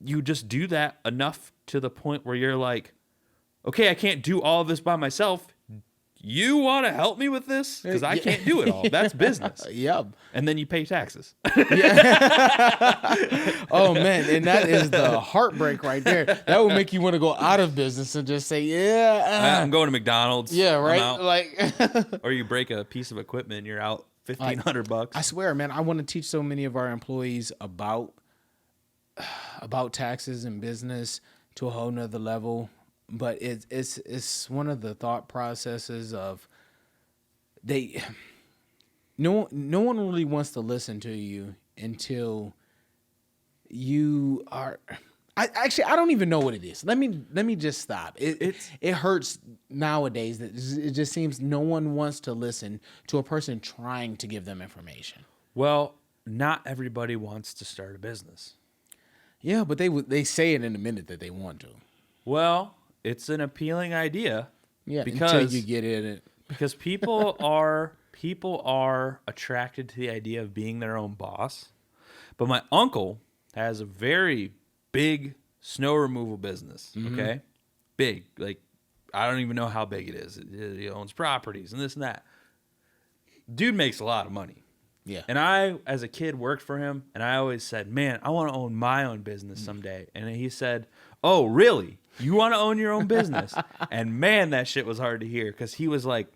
you just do that enough to the point where you're like, okay, I can't do all of this by myself. You want to help me with this? Because I can't do it all. That's business. Yep. And then you pay taxes. Oh, man. And that is the heartbreak right there. That would make you want to go out of business and just say, I'm going to McDonald's. Yeah, I'm right? out. Like, or you break a piece of equipment and you're out $1,500. I swear, man, I want to teach so many of our employees about taxes and business to a whole nother level. But it's one of the thought processes of no one really wants to listen to you until you are. I don't even know what it is. Let me just stop. It hurts nowadays that it just seems no one wants to listen to a person trying to give them information. Well, not everybody wants to start a business. Yeah, but they say it in a minute that they want to. Well, it's an appealing idea. Yeah, because until you get in it. Because people are attracted to the idea of being their own boss. But my uncle has a very big snow removal business. Okay, big. Like I don't even know how big it is. He owns properties and this and that. Dude makes a lot of money. Yeah. And I, as a kid, worked for him, and I always said, man, I want to own my own business someday. And he said, oh, really? You want to own your own business? And man, that shit was hard to hear, because he was like,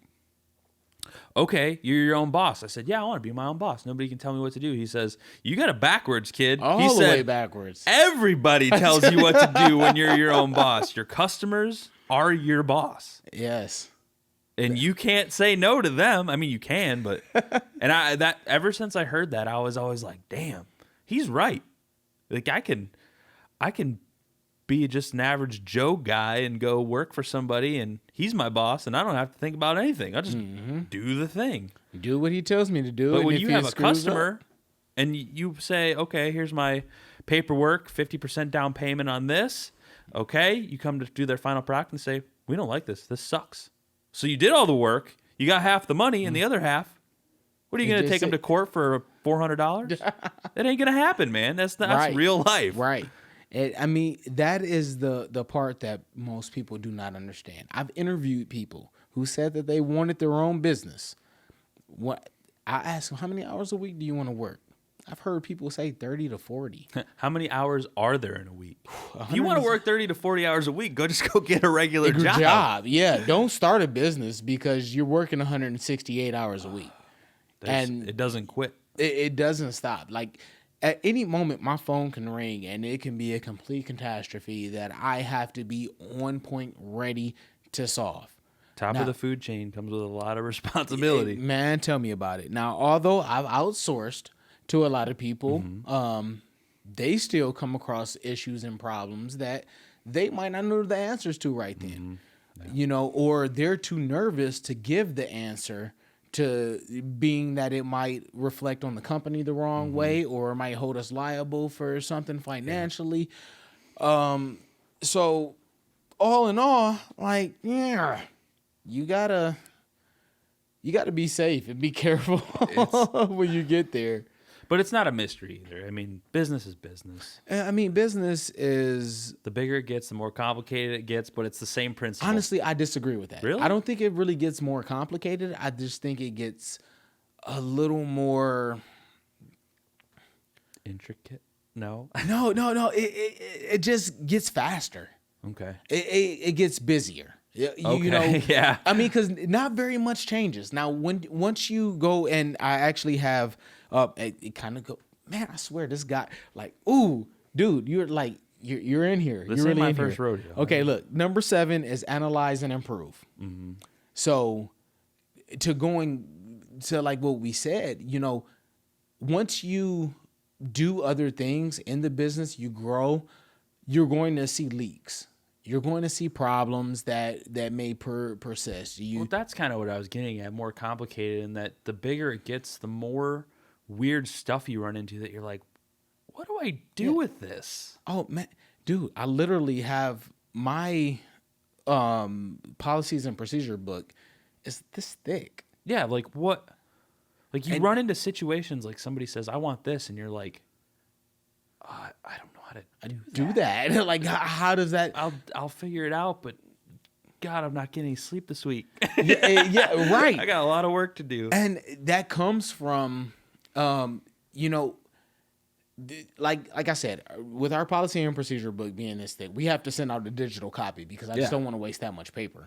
okay, you're your own boss. I said, yeah, I want to be my own boss. Nobody can tell me what to do. He says, you got it backwards, kid. All the way backwards. Everybody tells you what to do when you're your own boss. Your customers are your boss. Yes. And you can't say no to them. I mean, you can, but and ever since I heard that, I was always like, damn, he's right. Like I can be just an average Joe guy and go work for somebody, and he's my boss, and I don't have to think about anything. I'll just do the thing. Do what he tells me to do. But when you have a customer and you say, okay, here's my paperwork, 50% down payment on this. Okay, you come to do their final product and say, we don't like this. This sucks. So you did all the work. You got half the money, and the other half, what are you going to take them to court for $400? That ain't going to happen, man. That's real life. Right. I mean, that is the part that most people do not understand. I've interviewed people who said that they wanted their own business. What I asked them, how many hours a week do you want to work? I've heard people say 30 to 40. How many hours are there in a week? If you want to work 30 to 40 hours a week, go get a regular job. Yeah, don't start a business because you're working 168 hours a week. And it doesn't quit. It doesn't stop. Like at any moment, my phone can ring and it can be a complete catastrophe that I have to be on point, ready to solve. Top of the food chain comes with a lot of responsibility. Man, tell me about it. Now, although I've outsourced to a lot of people, they still come across issues and problems that they might not know the answers to right then. You know, or they're too nervous to give the answer, to being that it might reflect on the company the wrong way, or it might hold us liable for something financially. So all in all, like, yeah, you gotta be safe and be careful when you get there. But it's not a mystery either. I mean, business is business. I mean, business is... The bigger it gets, the more complicated it gets, but it's the same principle. Honestly, I disagree with that. Really? I don't think it really gets more complicated. I just think it gets a little more... Intricate? No? No. It just gets faster. Okay. It gets busier. You know, yeah. I mean, because not very much changes. Now, once you go, and I actually have... it kind of go, man, I swear this guy, like, ooh, dude, you're in here. This you're ain't really my in first here. rodeo. Okay, look, number 7 is analyze and improve. So going to like what we said, you know, once you do other things in the business, you grow, you're going to see leaks. You're going to see problems that may persist. Well, that's kind of what I was getting at. More complicated, in that the bigger it gets, the more weird stuff you run into that you're like, what do I do with this? Oh man, dude, I literally have my policies and procedure book is this thick. Yeah, like what? Like you run into situations like somebody says, "I want this," and you're like, I don't know how to Do that. Like how does that? I'll figure it out, but God, I'm not getting any sleep this week. Yeah, right. I got a lot of work to do. And that comes from, you know, like I said, with our policy and procedure book being this thick, we have to send out a digital copy because I just don't want to waste that much paper.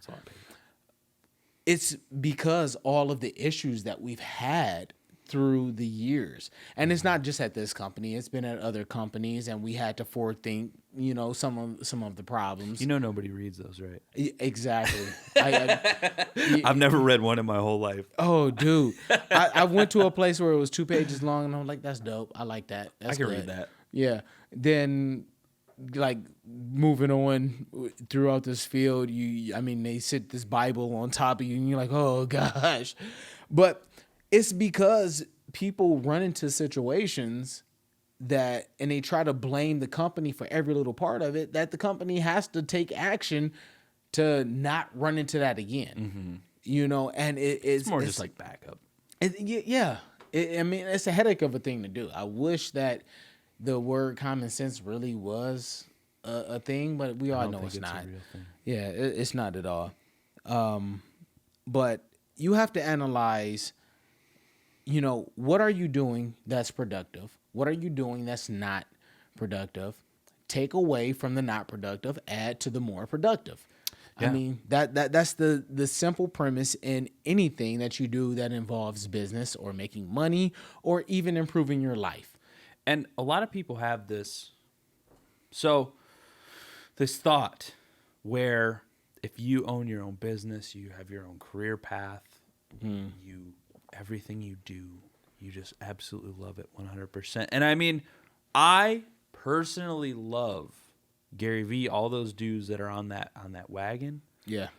It's because all of the issues that we've had through the years, and it's not just at this company; it's been at other companies, and we had to forethink, you know, some of the problems. You know, nobody reads those, right? Exactly. I've never read one in my whole life. Oh, dude, I went to a place where it was 2 pages long, and I'm like, that's dope. I like that. That's I can good. read that. Yeah. Then, like moving on throughout this field, they sit this Bible on top of you, and you're like, oh gosh, but it's because people run into situations and they try to blame the company for every little part of it, that the company has to take action to not run into that again. Mm-hmm. You know, and it's more just like backup. Yeah. It's a headache of a thing to do. I wish that the word common sense really was a thing, but we all know it's not. A real thing. Yeah, it's not at all. But you have to analyze, you know, what are you doing that's productive? What are you doing that's not productive? Take away from the not productive, add to the more productive. Yeah. I mean, that's the simple premise in anything that you do that involves business or making money or even improving your life. And a lot of people have this thought where if you own your own business, you have your own career path, everything you do, you just absolutely love it 100%. And I mean, I personally love Gary Vee, all those dudes that are on that wagon. Yeah.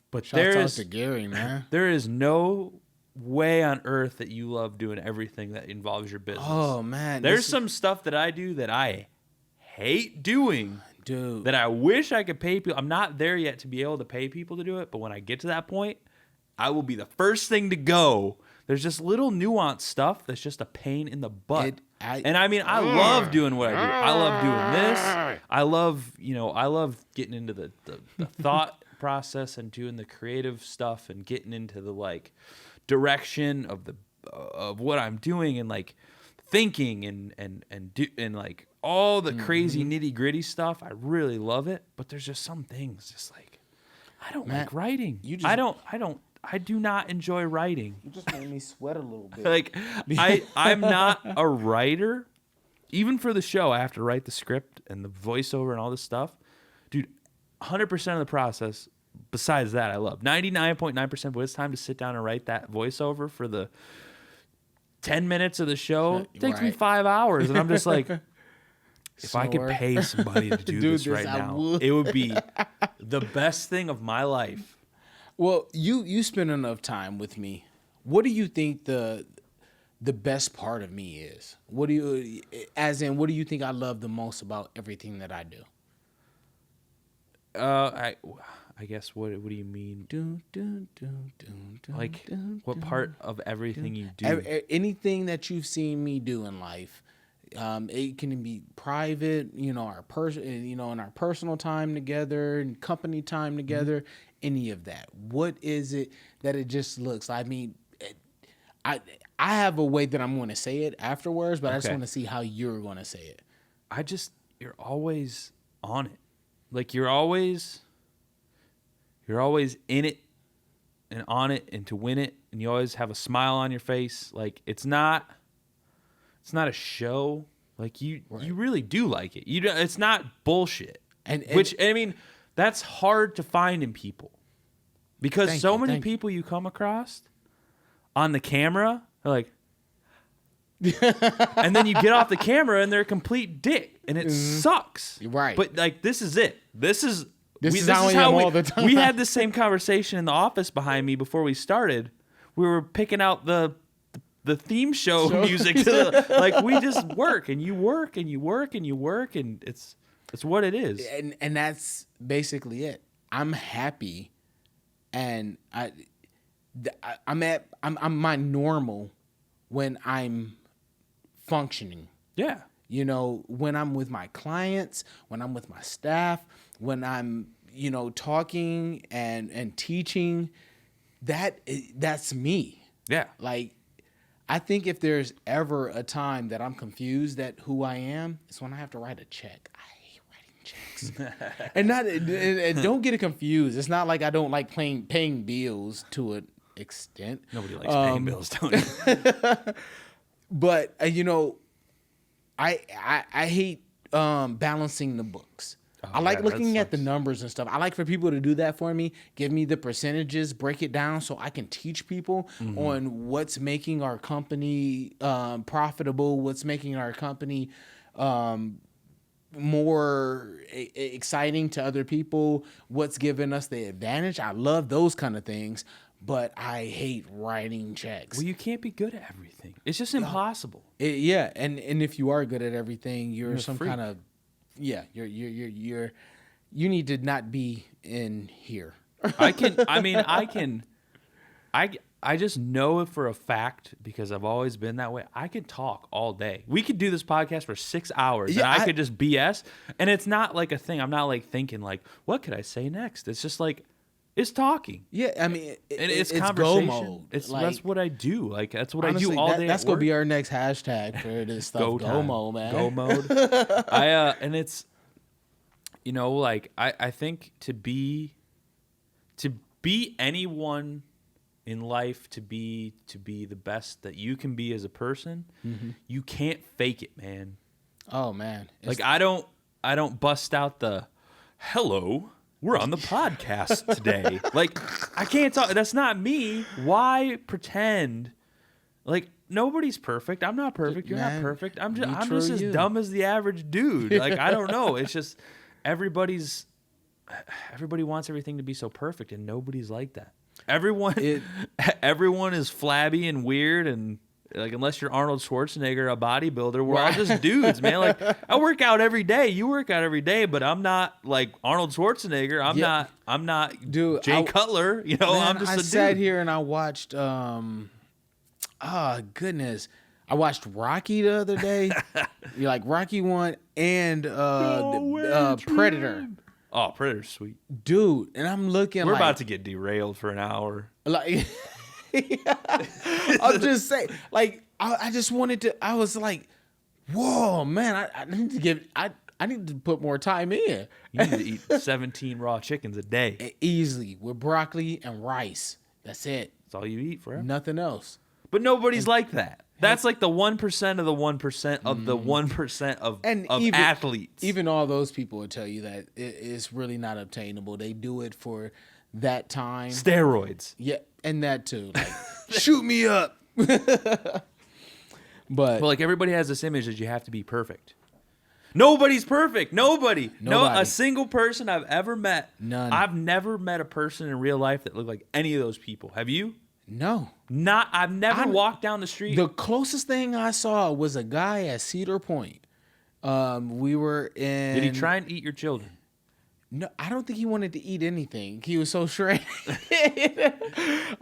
But shout out to Gary, man. There is no way on earth that you love doing everything that involves your business. Oh man. There's some stuff that I do that I hate doing. Dude. That I wish I could pay people. I'm not there yet to be able to pay people to do it, but when I get to that point, I will be the first thing to go. There's just little nuanced stuff that's just a pain in the butt. I love doing what I do. I love doing this. I love getting into the thought process and doing the creative stuff and getting into the like direction of what I'm doing and like thinking and like all the crazy nitty gritty stuff. I really love it, but there's just some things just like I don't like writing. I do not enjoy writing. You just made me sweat a little bit. Like I'm not a writer. Even for the show, I have to write the script and the voiceover and all this stuff. Dude, 100% of the process, besides that, I love. 99.9%, but it's time to sit down and write that voiceover for the 10 minutes of the show. It takes me 5 hours. And I'm just like, if I could pay somebody to do this right now, it would be the best thing of my life. Well, you spend enough time with me. What do you think the best part of me is? What do you think I love the most about everything that I do? I guess what do you mean? Like what part of everything you do? Anything that you've seen me do in life. It can be private, in our personal time together and company time together, any of that. What is it that it just looks? I mean, I have a way that I'm going to say it afterwards, but I just want to see how you're going to say it. You're always on it. Like you're always in it and on it and to win it, and you always have a smile on your face. Like it's not a show. Like you really do like it. It's not bullshit. And I mean, that's hard to find in people because so many people you come across on the camera are like, And then you get off the camera and they're a complete dick, and it sucks. Right. But like, this is it. This is how I am all the time. We had the same conversation in the office behind me before we started. We were picking out the theme show music. Like, we just work, and you work, and you work, and you work, and it's what it is. And that's basically it. I'm happy, and I'm my normal when I'm functioning. Yeah. You know, when I'm with my clients, when I'm with my staff, when I'm, you know, talking and teaching, that's me. Yeah. Like, I think if there's ever a time that I'm confused at who I am, it's when I have to write a check. I hate writing checks. and don't get it confused. It's not like I don't like paying bills to an extent. Nobody likes paying bills, Tony. But you know, I hate balancing the books. I like looking at the numbers and stuff. I like for people to do that for me, give me the percentages, break it down so I can teach people on what's making our company profitable, what's making our company more exciting to other people, what's giving us the advantage. I love those kind of things, but I hate writing checks. Well, you can't be good at everything. It's just impossible. Yeah, and if you are good at everything, you're some freak. kind of you need to not be in here. I just know it for a fact because I've always been that way. I could talk all day. We could do this podcast for 6 hours and I could just BS. And it's not like a thing. I'm not like thinking like, what could I say next? It's just like, it's talking. Yeah, I mean, it's go conversation. mode. It's like, that's what I do. Like that's what honestly, I do all day. That's at gonna work. be our next hashtag for this stuff. Go Go time. mode, man. Go mode. And it's, you know, like I think to be anyone in life, to be the best that you can be as a person, you can't fake it, man. Oh man, Like I don't bust out the hello. We're on the podcast today. Like, I can't talk. That's not me. Why pretend? Like, nobody's perfect. I'm not perfect. You're Man, not perfect. I'm just true as you. dumb as the average dude. Like, I don't know. It's just everybody wants everything to be so perfect, and nobody's like that. Everyone is flabby and weird, and like, unless you're Arnold Schwarzenegger, a bodybuilder, we're all just dudes, man. Like, I work out every day. You work out every day, but I'm not like Arnold Schwarzenegger. I'm not Dude, Jay Cutler. You know, man, I'm just I a dude. sat here and I watched. Goodness, I watched Rocky the other day. You're like Rocky 1 and Predator. Oh, Predator's sweet. Dude, and I'm looking. We're like, about to get derailed for an hour. Like, I'm just saying, like, I just wanted to. I was like, whoa, man, I need to give. I need to put more time in. You need to eat 17 raw chickens a day. Easily with broccoli and rice. That's it. That's all you eat forever. Nothing else. But nobody's like that. That's like the 1% of the 1% of the 1% of athletes. Even all those people will tell you that it's really not obtainable. They do it for that time. Steroids. Yeah, and that too. Like, shoot me up. But like, everybody has this image that you have to be perfect. Nobody's perfect. Nobody. No, a single person I've ever met. None. I've never met a person in real life that looked like any of those people. Have you? no. I've never walked down the street. The closest thing I saw was a guy at Cedar Point. We were in. Did he try and eat your children? No, I don't think he wanted to eat anything. He was so shredded.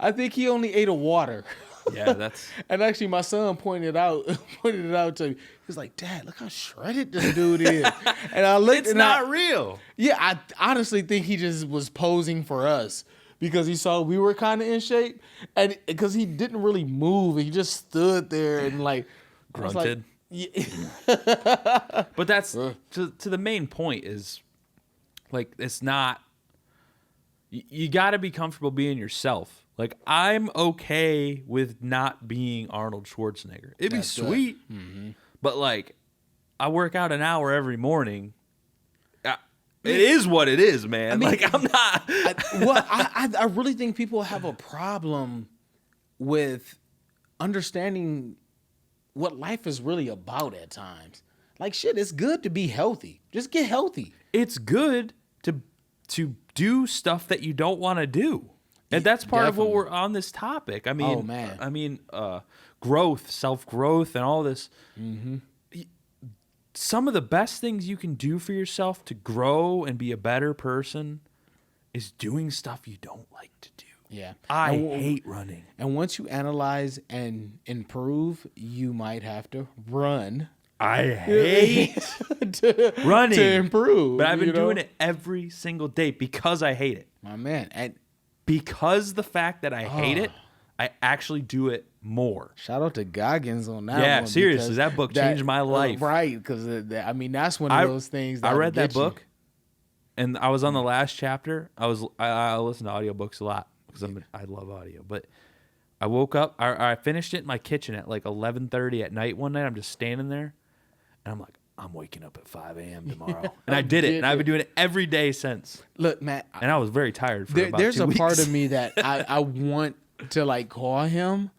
I think he only ate a water. Yeah, that's. And actually, my son pointed it out to me. He was like, "Dad, look how shredded this dude is." And I looked. It's not real. Yeah, I honestly think he just was posing for us because he saw we were kind of in shape, and because he didn't really move, he just stood there and like Grunted. Yeah. But that's to the main point is, like, it's not. You got to be comfortable being yourself. Like, I'm okay with not being Arnold Schwarzenegger. It'd be sweet, but like, I work out an hour every morning. It is what it is, man. I mean, like, I'm not. I really think people have a problem with understanding what life is really about at times. Like shit, it's good to be healthy. Just get healthy. It's good to do stuff that you don't want to do. And that's part of what we're on this topic. I mean, Oh, man. Growth, self-growth, and all this. Some of the best things you can do for yourself to grow and be a better person is doing stuff you don't like to do. Yeah. I hate running. And once you analyze and improve, you might have to run I hate running to improve. But I've been doing it every single day because I hate it. My man. And Because the fact that I hate it, I actually do it more. shout out to Goggins on that Yeah, one. seriously, because that book changed my life. Right, because I mean that's one of those things. I read that get you. book, and I was on the last chapter. I listen to audiobooks a lot because I love audio. But I woke up. I finished it in my kitchen at like 11:30 at night one night. I'm just standing there, and I'm like, I'm waking up at 5 a.m. tomorrow, and I did it, and I've been doing it every day since. Look, Matt, And I was very tired for about there's 2 a weeks. part of me that I want to like call him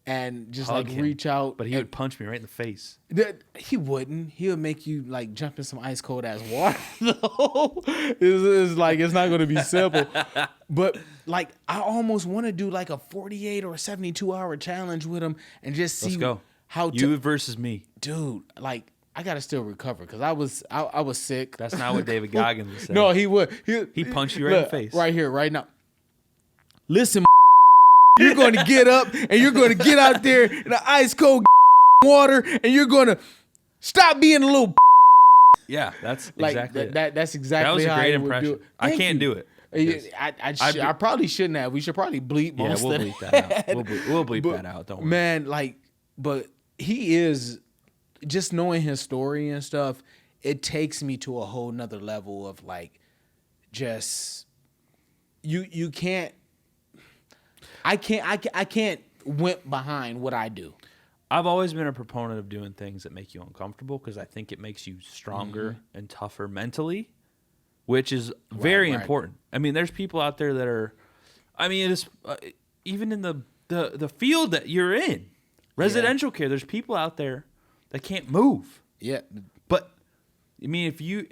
and just Hug like him, reach out, but he would punch me right in the face. He wouldn't. He would make you like jump in some ice cold ass water. Though it's like it's not going to be simple. But like I almost want to do like a 48 or 72 hour challenge with him and just see Let's go. how You versus me. dude. Like I gotta still recover because I was sick. That's not what David Goggins would say. No, he would. He punched you right in the Look, face. right here, right now. Listen, you're going to get up and you're going to get out there in the ice cold water and you're going to stop being a little Yeah, that's like exactly it. that's exactly That was a how great I would do impression. it. I Thank can't you. do it. I probably shouldn't have. We should probably bleep Yeah, most we'll of bleep that. that out. We'll bleep But, that out. Don't worry. Man, like, but he is just knowing his story and stuff. It takes me to a whole nother level of like, just you can't. I can't wimp behind what I do. I've always been a proponent of doing things that make you uncomfortable because I think it makes you stronger Mm-hmm. and tougher mentally, which is very right. important. I mean, there's people out there that are, I mean, it's even in the field that you're in, residential care. There's people out there that can't move. Yeah, But I mean, if you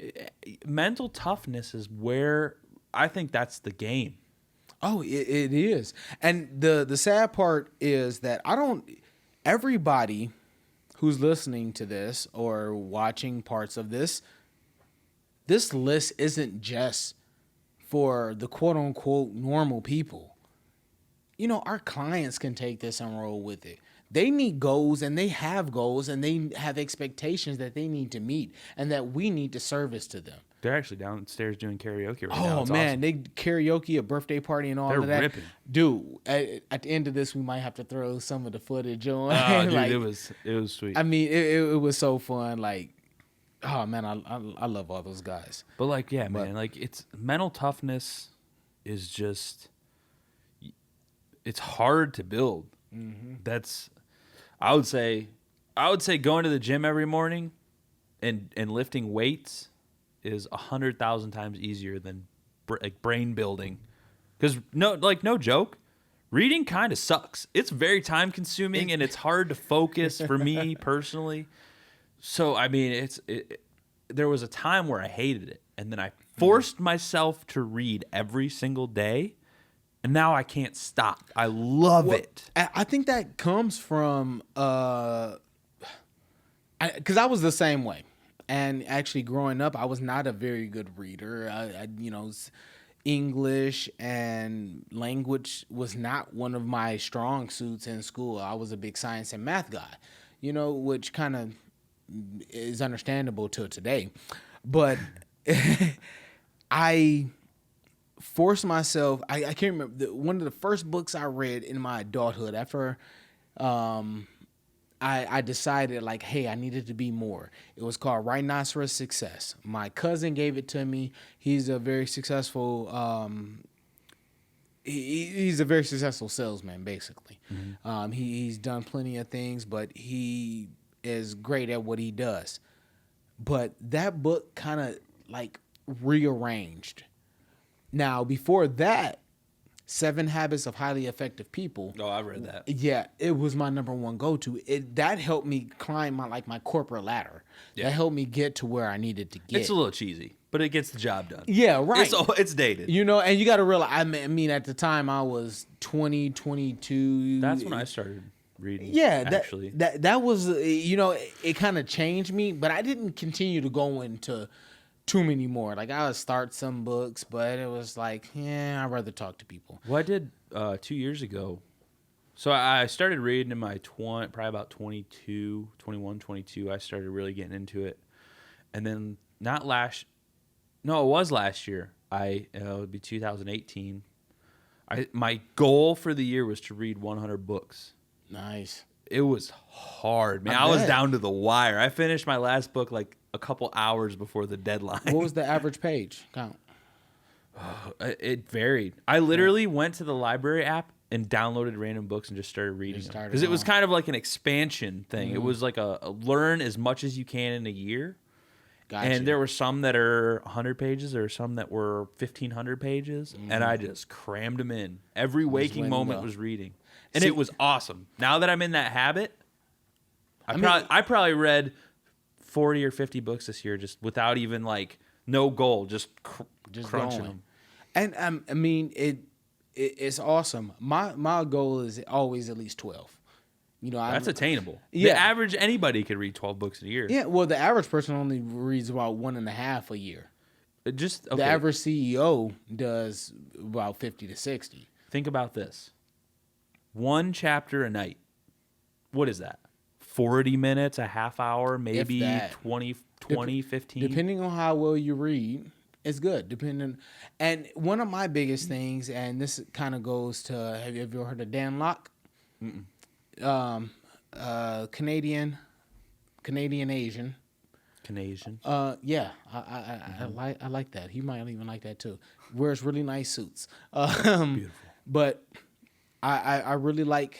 mental toughness is where I think that's the game. oh, it is. And the sad part is that everybody who's listening to this or watching parts of this list isn't just for the quote unquote normal people. You know, our clients can take this and roll with it. They need goals and they have goals and they have expectations that they need to meet and that we need to service to them. They're actually downstairs doing karaoke right now. Oh It's man, awesome. they karaoke, a birthday party, and all They're of that. ripping. Dude, at the end of this, we might have to throw some of the footage on. Oh, dude, Like, it was sweet. I mean, it was so fun. Like, oh man, I love all those guys. But like, yeah, man, like it's mental toughness is just, it's hard to build. That's, I would say going to the gym every morning and lifting weights is 100,000 times easier than like brain building. Because no joke, reading kind of sucks. It's very time consuming and it's hard to focus for me personally. So I mean, there was a time where I hated it, and then I forced myself to read every single day, and now I can't stop. I love it. I think that comes from because I was the same way. And actually, growing up, I was not a very good reader. English and language was not one of my strong suits in school. I was a big science and math guy, which kind of is understandable till today. But I forced myself. I can't remember. One of the first books I read in my adulthood after I decided like, hey, I needed to be more. It was called Rhinoceros Success. My cousin gave it to me. He's a very successful he's a very successful salesman, basically. Mm-hmm. He's done plenty of things, but he is great at what he does. But that book kind of like rearranged. Now, before that, Seven Habits of Highly Effective People. Oh, I've read that. Yeah, it was my number one go-to. That helped me climb my corporate ladder. Yeah. That helped me get to where I needed to get. It's a little cheesy, but it gets the job done. Yeah, right. It's dated. You know, and you got to realize, I mean, at the time I was 20, 22. That's when I started reading. Yeah, actually. that was, you know, it kind of changed me, but I didn't continue to go into too many more. Like, I would start some books, but it was like, yeah, I'd rather talk to people. Well, I did 2 years ago. So I started reading in my probably about 21, 22. I started really getting into it. And then it was last year. It would be 2018. My goal for the year was to read 100 books. Nice. It was hard, man. I I was bet. down to the wire. I finished my last book like a couple hours before the deadline. What was the average page count? It varied. I literally went to the library app and downloaded random books and just started reading them. started Because it was going. kind of like an expansion thing. It was like a learn as much as you can in a year. Gotcha. And there were some that are 100 pages. There were some that were 1,500 pages. And I just crammed them in. Every waking letting moment go. was reading. And See- it was awesome. Now that I'm in that habit, I mean- I probably read 40 or 50 books this year just without even like no goal, just crunching going. them. And I mean, it's awesome. My goal is always at least 12. You know, That's attainable. Yeah. The average anybody could read 12 books a year. yeah. Well, the average person only reads about 1.5 a year. Just The okay, average CEO does about 50 to 60. think about this. One chapter a night. What is that? 40 minutes, a half hour, maybe that. 20, 15. Depending on how well you read, it's good. And one of my biggest things, and this kind of goes to, have you ever heard of Dan Locke? Canadian Asian. Canadian. Yeah, I like that. He might even like that too. Wears really nice suits. Beautiful. But I really like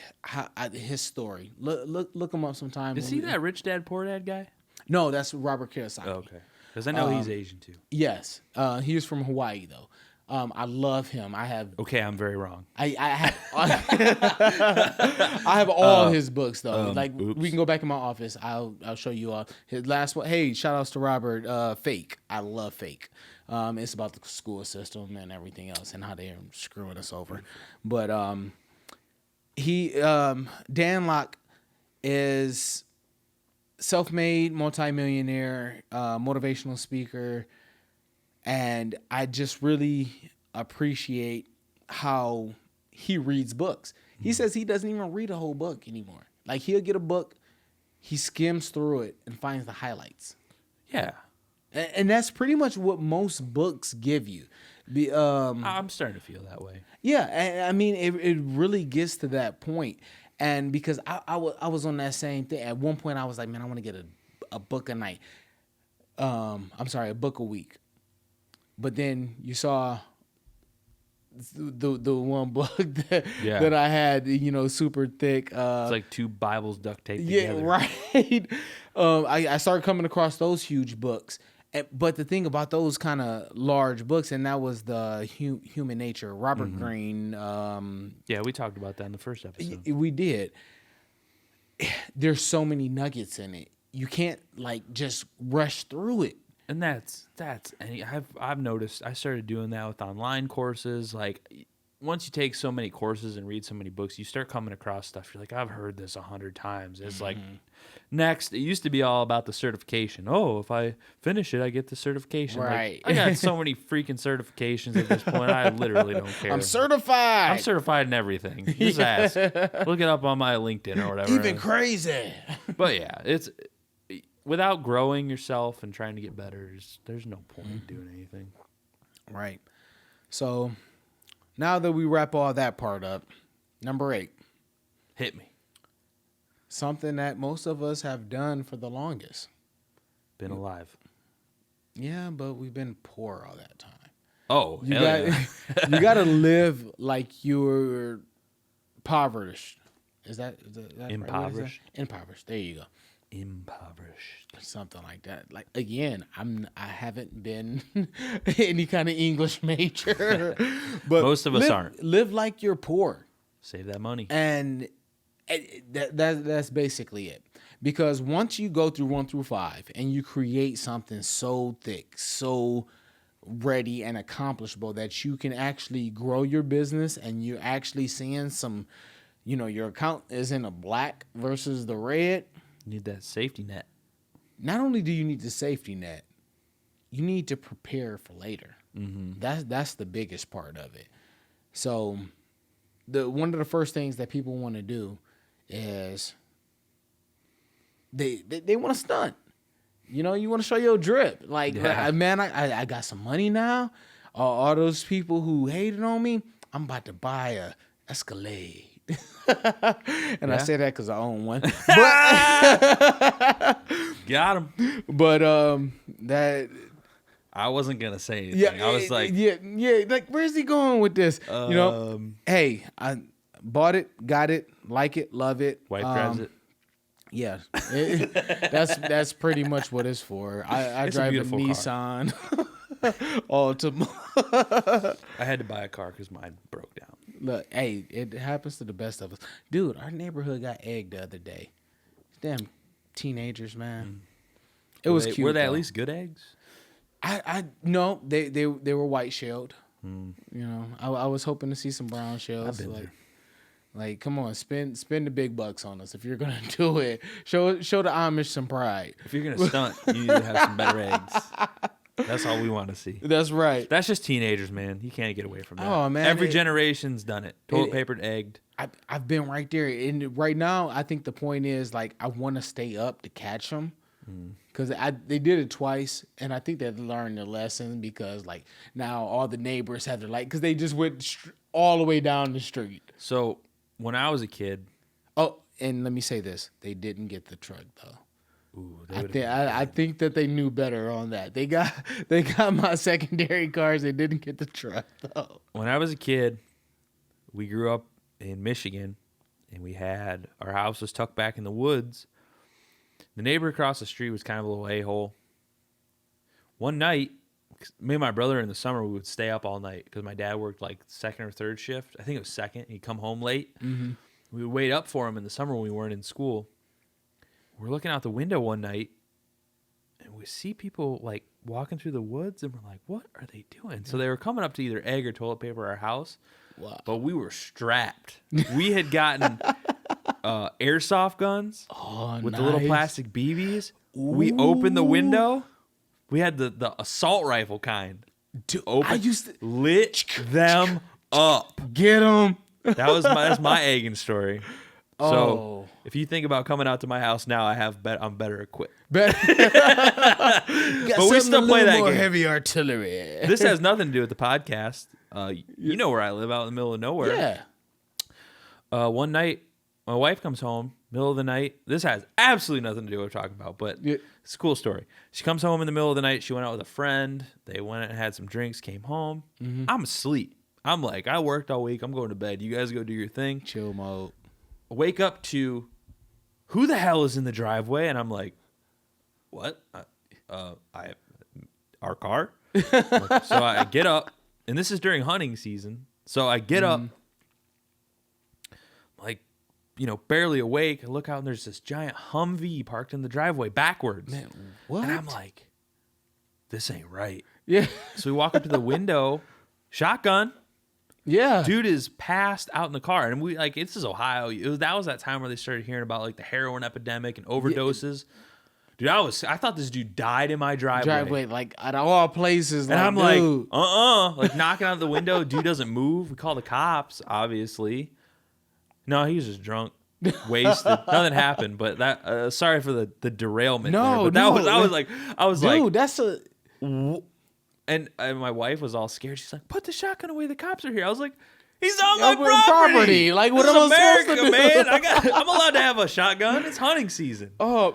his story. Look him up sometime. Is he that Rich Dad Poor Dad guy? No, that's Robert Kiyosaki. Oh, okay. Because I know he's Asian too. Yes, he was from Hawaii though. I love him. I have Okay, I'm very wrong. I have I have all his books though. Like oops. we can go back in my office. I'll show you his last one. Hey, shout outs to Robert. Fake. I love Fake. It's about the school system and everything else and how they're screwing us over. But Dan Locke is self-made multimillionaire, motivational speaker. And I just really appreciate how he reads books. He says he doesn't even read a whole book anymore. Like he'll get a book, he skims through it and finds the highlights. Yeah. And that's pretty much what most books give you. I'm starting to feel that way. Yeah, and I mean it really gets to that point. And because I was on that same thing. At one point I was like, man, I want to get a book a night. A book a week. But then you saw the one book that I had, you know, super thick. It's like two Bibles duct taped Yeah, together. right. I started coming across those huge books. But the thing about those kind of large books, and that was the Human Nature, Robert Greene. Yeah, we talked about that in the first episode. We did. There's so many nuggets in it. You can't like just rush through it. And that's and I've noticed I started doing that with online courses. Like once you take so many courses and read so many books, you start coming across stuff. You're like, I've heard this 100 times. It's like next. It used to be all about the certification. Oh, if I finish it, I get the certification. Right. Like, I got so many freaking certifications at this point. I literally don't care. I'm certified. I'm certified in everything. Just ask. Look it up on my LinkedIn or whatever. Even crazy. But yeah, it's without growing yourself and trying to get better, there's no point in doing anything. Right. So now that we wrap all that part up, number 8, Hit me. something that most of us have done for the longest. Been alive. Yeah, but we've been poor all that time. Oh, You hell got yeah. you got to live like you're impoverished. Is that right? What is that? Impoverished. Impoverished. There you go. impoverished. Something like that. Like again, I haven't been any kind of English major, but Most of us aren't. Live like you're poor, Save that money. and that's basically it. Because once you go through 1 through 5 and you create something so thick, so ready and accomplishable that you can actually grow your business, and you're actually seeing some, your account is in a black versus the red. You need that safety net. Not only do you need the safety net, you need to prepare for later. Mm-hmm. That's the biggest part of it. So one of the first things that people want to do is they want to stunt. You want to show your drip. Like, man, I got some money now. All those people who hated on me, I'm about to buy a Escalade. And I say that because I own one. Got him. But that. I wasn't gonna say anything. Yeah, I was like, yeah. Like, where's he going with this? Hey, I bought it, got it, like it, love it. wife drives it. Yeah, that's pretty much what it's for. I It's a drive a beautiful Nissan Altima. I had to buy a car because mine broke down. Look, hey, it happens to the best of us, dude. Our neighborhood got egged the other day. Damn teenagers, man. It was cute. Were they at though. least good eggs? I no, they were white shelled. I was hoping to see some brown shells. I've been Like, come on, spend the big bucks on us if you're gonna do it. Show the Amish some pride. If you're gonna stunt, you need to have some better eggs. That's all we want to see. That's right. That's just teenagers, man. You can't get away from that. Oh, man, every generation's done it. Toilet papered, egged. I've been right there, and right now I think the point is like I want to stay up to catch them. Because they did it twice, and I think they learned their lesson, because like now all the neighbors have their because they just went all the way down the street. So when I was a kid, Oh, and let me say this: they didn't get the truck though. ooh, I think that they knew better on that. They got my secondary cars. They didn't get the truck though. when I was a kid, we grew up in Michigan, and we had our house was tucked back in the woods. The neighbor across the street was kind of a little a-hole. One night, me and my brother in the summer, we would stay up all night because my dad worked like second or third shift. I think it was second. He'd come home late. Mm-hmm. We would wait up for him in the summer when we weren't in school. We're looking out the window one night, and we see people like walking through the woods, and we're like, what are they doing? So they were coming up to either egg or toilet paper our house. Wow. But we were strapped. We had gotten airsoft guns with the little plastic BBs. We opened the window. We had the assault rifle kind. Dude, Open, I used to lit them up. get them. That's my egging story. So Oh. if you think about coming out to my house now, I'm better equipped. But we still play that more game. heavy artillery. This has nothing to do with the podcast. You know where I live, out in the middle of nowhere. Yeah. One night, my wife comes home, middle of the night. This has absolutely nothing to do with what we're talking about, but it's a cool story. She comes home in the middle of the night. She went out with a friend. They went and had some drinks, came home. Mm-hmm. I'm asleep. I'm like, I worked all week. I'm going to bed. You guys go do your thing. Chill mode. Wake up to, who the hell is in the driveway? And I'm like, what? Our car? So I get up, and this is during hunting season. So I get up, like, barely awake. I look out, and there's this giant Humvee parked in the driveway backwards. Man, what? And I'm like, this ain't right. Yeah. So we walk up to the window, shotgun. Yeah. Dude is passed out in the car, and we this is Ohio. That was that time where they started hearing about like the heroin epidemic and overdoses. Dude, I thought this dude died in my driveway. Like out of all places. And like, I'm dude. like, like knocking out the window. Dude doesn't move. We call the cops, obviously. No, he was just drunk, wasted. Nothing happened. But that. Sorry for the derailment. No, there, but no. I was like, dude, that's a. And my wife was all scared. She's like, "Put the shotgun away. The cops are here." I was like, "He's on my property. Like, what this am is I supposed to America, do? man. I'm allowed to have a shotgun. It's hunting season." Oh.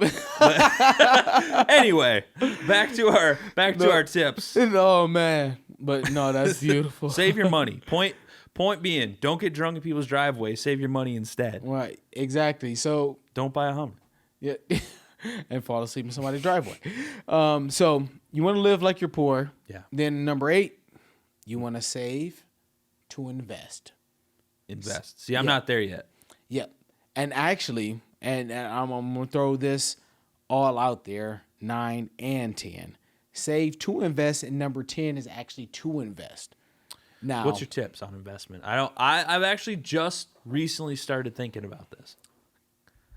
Anyway, back to our tips. Oh man, but no, that's beautiful. Save your money. Point being, don't get drunk in people's driveways. Save your money instead. Right. Exactly. So Don't buy a Hummer. yeah. and fall asleep in somebody's driveway. So you want to live like you're poor. Yeah. Then number 8, you want to save to invest. Invest. See, I'm Yeah. not there yet. Yep. And actually, and I'm going to throw this all out there, 9 and 10. Save to invest, and number 10 is actually to invest. Now, What's your tips on investment? I've actually just recently started thinking about this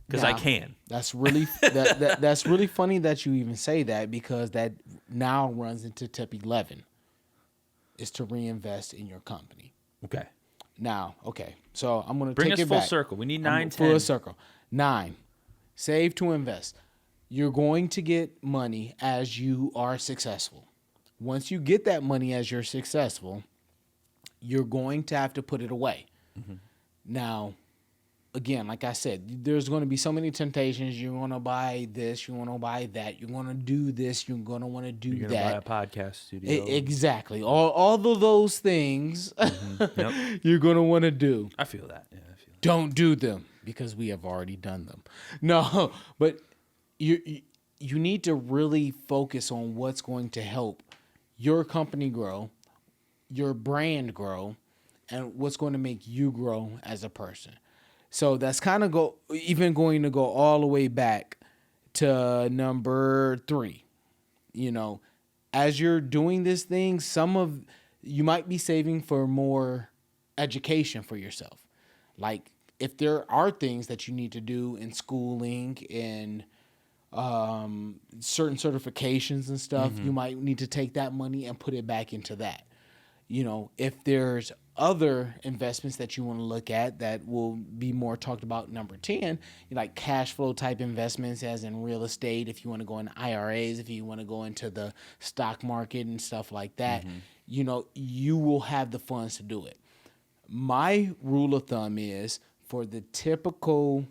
because I now, can. That's really that's really funny that you even say that, because that now runs into tip 11, is to reinvest in your company. Okay. Now, okay, so I'm going to Bring take us it full back. circle. We need I'm 9, full 10. circle. 9, save to invest. You're going to get money as you are successful. Once you get that money as you're successful, you're going to have to put it away. Mm-hmm. Now, again, like I said, there's going to be so many temptations. You're going to buy this, you want to buy that, you're going to do this, you're going to want to do You're gonna that. buy a podcast studio. Exactly. All of those things Yep. you're going to want to do. I feel that. Yeah, I feel that. Don't do them, because we have already done them. No, but you need to really focus on what's going to help your company grow, your brand grow, and what's going to make you grow as a person. So that's kind of going to go all the way back to number 3. You know, as you're doing this thing, you might be saving for more education for yourself. Like, if there are things that you need to do in schooling and certain certifications and stuff, you might need to take that money and put it back into that. You know, if there's other investments that you want to look at that will be more talked about number 10, like cash flow type investments, as in real estate, if you want to go into IRAs, if you want to go into the stock market and stuff like that, you know, you will have the funds to do it. My rule of thumb is, for the typical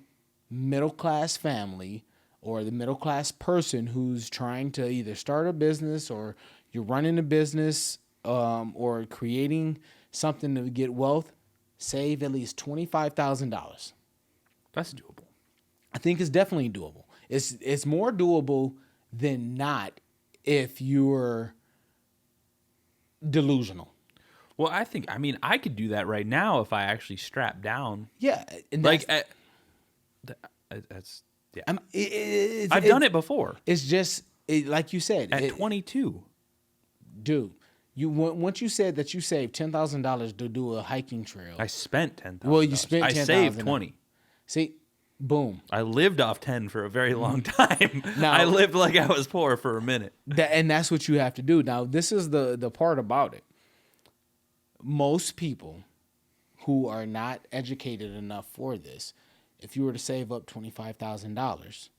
middle class family or the middle class person who's trying to either start a business, or you're running a business, or creating something to get wealth, save at least $25,000. That's doable. I think it's definitely doable. It's more doable than not if you're delusional. Well, I mean, I could do that right now if I actually strap down. Yeah, and Like, that's yeah. I've done it before. It's just like you said, At 22. dude. Once you said that you saved $10,000 to do a hiking trail. I spent $10,000. Well, you spent I saved $10,000. 20. See, boom. I lived off 10 for a very long time. Now- I lived like I was poor for a minute. And that's what you have to do. Now, this is the part about it. Most people who are not educated enough for this, if you were to save up $25,000,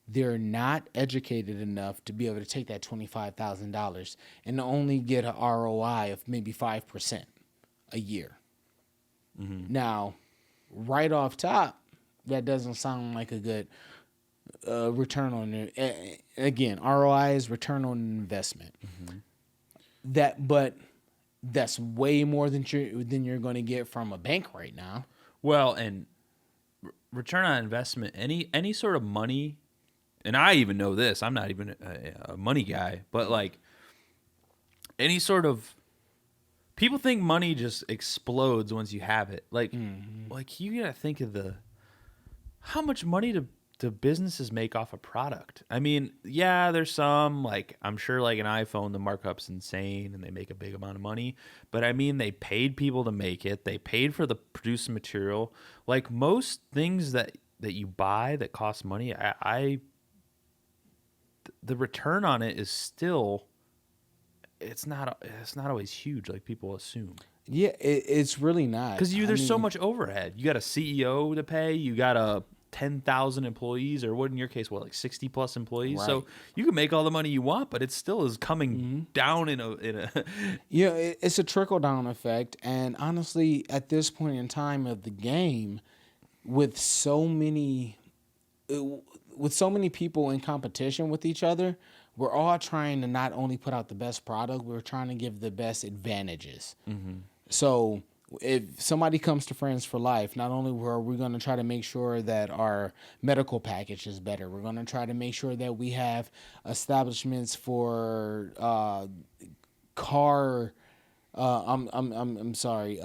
they're not educated enough to be able to take that $25,000 and only get an ROI of maybe 5% a year. Now, right off top, that doesn't sound like a good return on it. Again, ROI is return on investment. But that's way more than you're going to get from a bank right now. Well, and return on investment, any sort of money, and I even know this, I'm not even a money guy, but like any sort of, people think money just explodes once you have it. Like, like you gotta think of how much money do businesses make off a product? I mean, yeah, there's some, like, I'm sure like an iPhone, the markup's insane and they make a big amount of money. But I mean, they paid people to make it. They paid for the produced material. Like most things that you buy that cost money, the return on it is still, it's not always huge like people assume. Yeah, it's really not. Because there's so much overhead. You got a CEO to pay. You got a 10,000 employees, or what in your case, like 60 plus employees. Right. So you can make all the money you want, but it still is coming down in a. Yeah, it's a trickle down effect. And honestly, at this point in time of the game, with so many people in competition with each other, we're all trying to not only put out the best product, we're trying to give the best advantages. So if somebody comes to Friends for Life, not only are we going to try to make sure that our medical package is better, we're going to try to make sure that we have establishments for car. I'm sorry.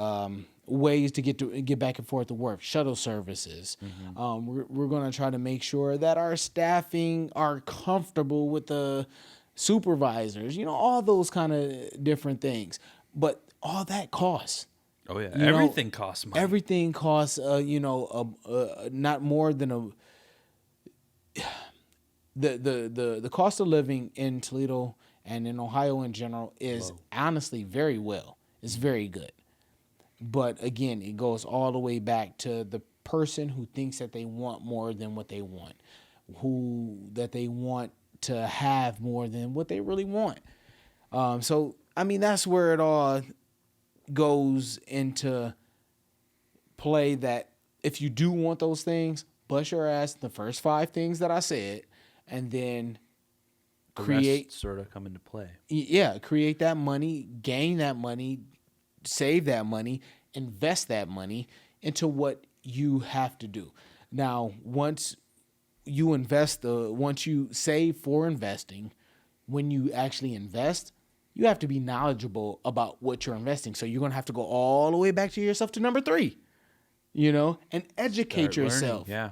Ways to get back and forth to work, shuttle services. We're going to try to make sure that our staffing are comfortable with the supervisors. All those kind of different things. But all that costs. Oh yeah, everything costs money. Everything costs. Not more than the cost of living in Toledo and in Ohio in general is honestly very well. It's very good. But again, it goes all the way back to the person who thinks that they want more than what they want, that they want to have more than what they really want. So, I mean, that's where it all goes into play, that if you do want those things, bust your ass the first 5 things that I said, and then The create rest sort of come into play. create that money, gain that money, save that money, invest that money into what you have to do. Now, once you save for investing, when you actually invest, you have to be knowledgeable about what you're investing. So you're going to have to go all the way back to yourself to number 3, and educate Start yourself. learning,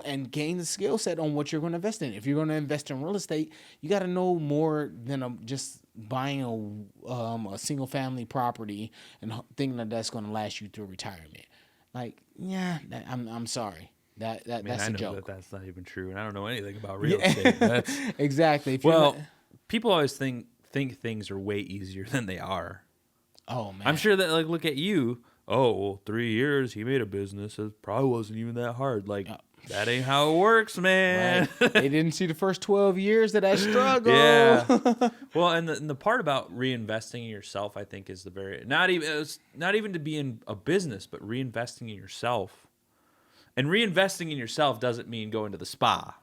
And gain the skill set on what you're going to invest in. If you're going to invest in real estate, you got to know more than just buying a single family property and thinking that that's going to last you through retirement. I'm sorry. That's I a know joke. that's not even true, and I don't know anything about real estate. Exactly. People always think things are way easier than they are. Oh man, I'm sure that look at you. Oh, well, 3 years he made a business. It probably wasn't even that hard. That ain't how it works, man. Right. They didn't see the first 12 years of that struggle. Yeah. Well, and the part about reinvesting in yourself, I think, is not even to be in a business, but reinvesting in yourself. And reinvesting in yourself doesn't mean going to the spa.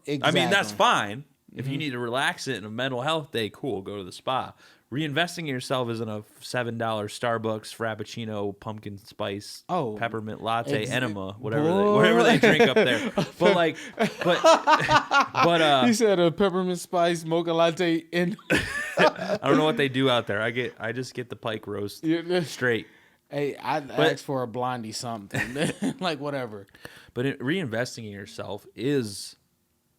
Exactly. I mean, that's fine. If you need to relax it in a mental health day, cool, go to the spa. Reinvesting in yourself isn't a $7 Starbucks Frappuccino pumpkin spice peppermint latte enema, whatever they drink up there. But he said a peppermint spice mocha latte in. I don't know what they do out there. I just get the pike roast straight. Hey, I asked for a blondie something, whatever. But reinvesting in yourself is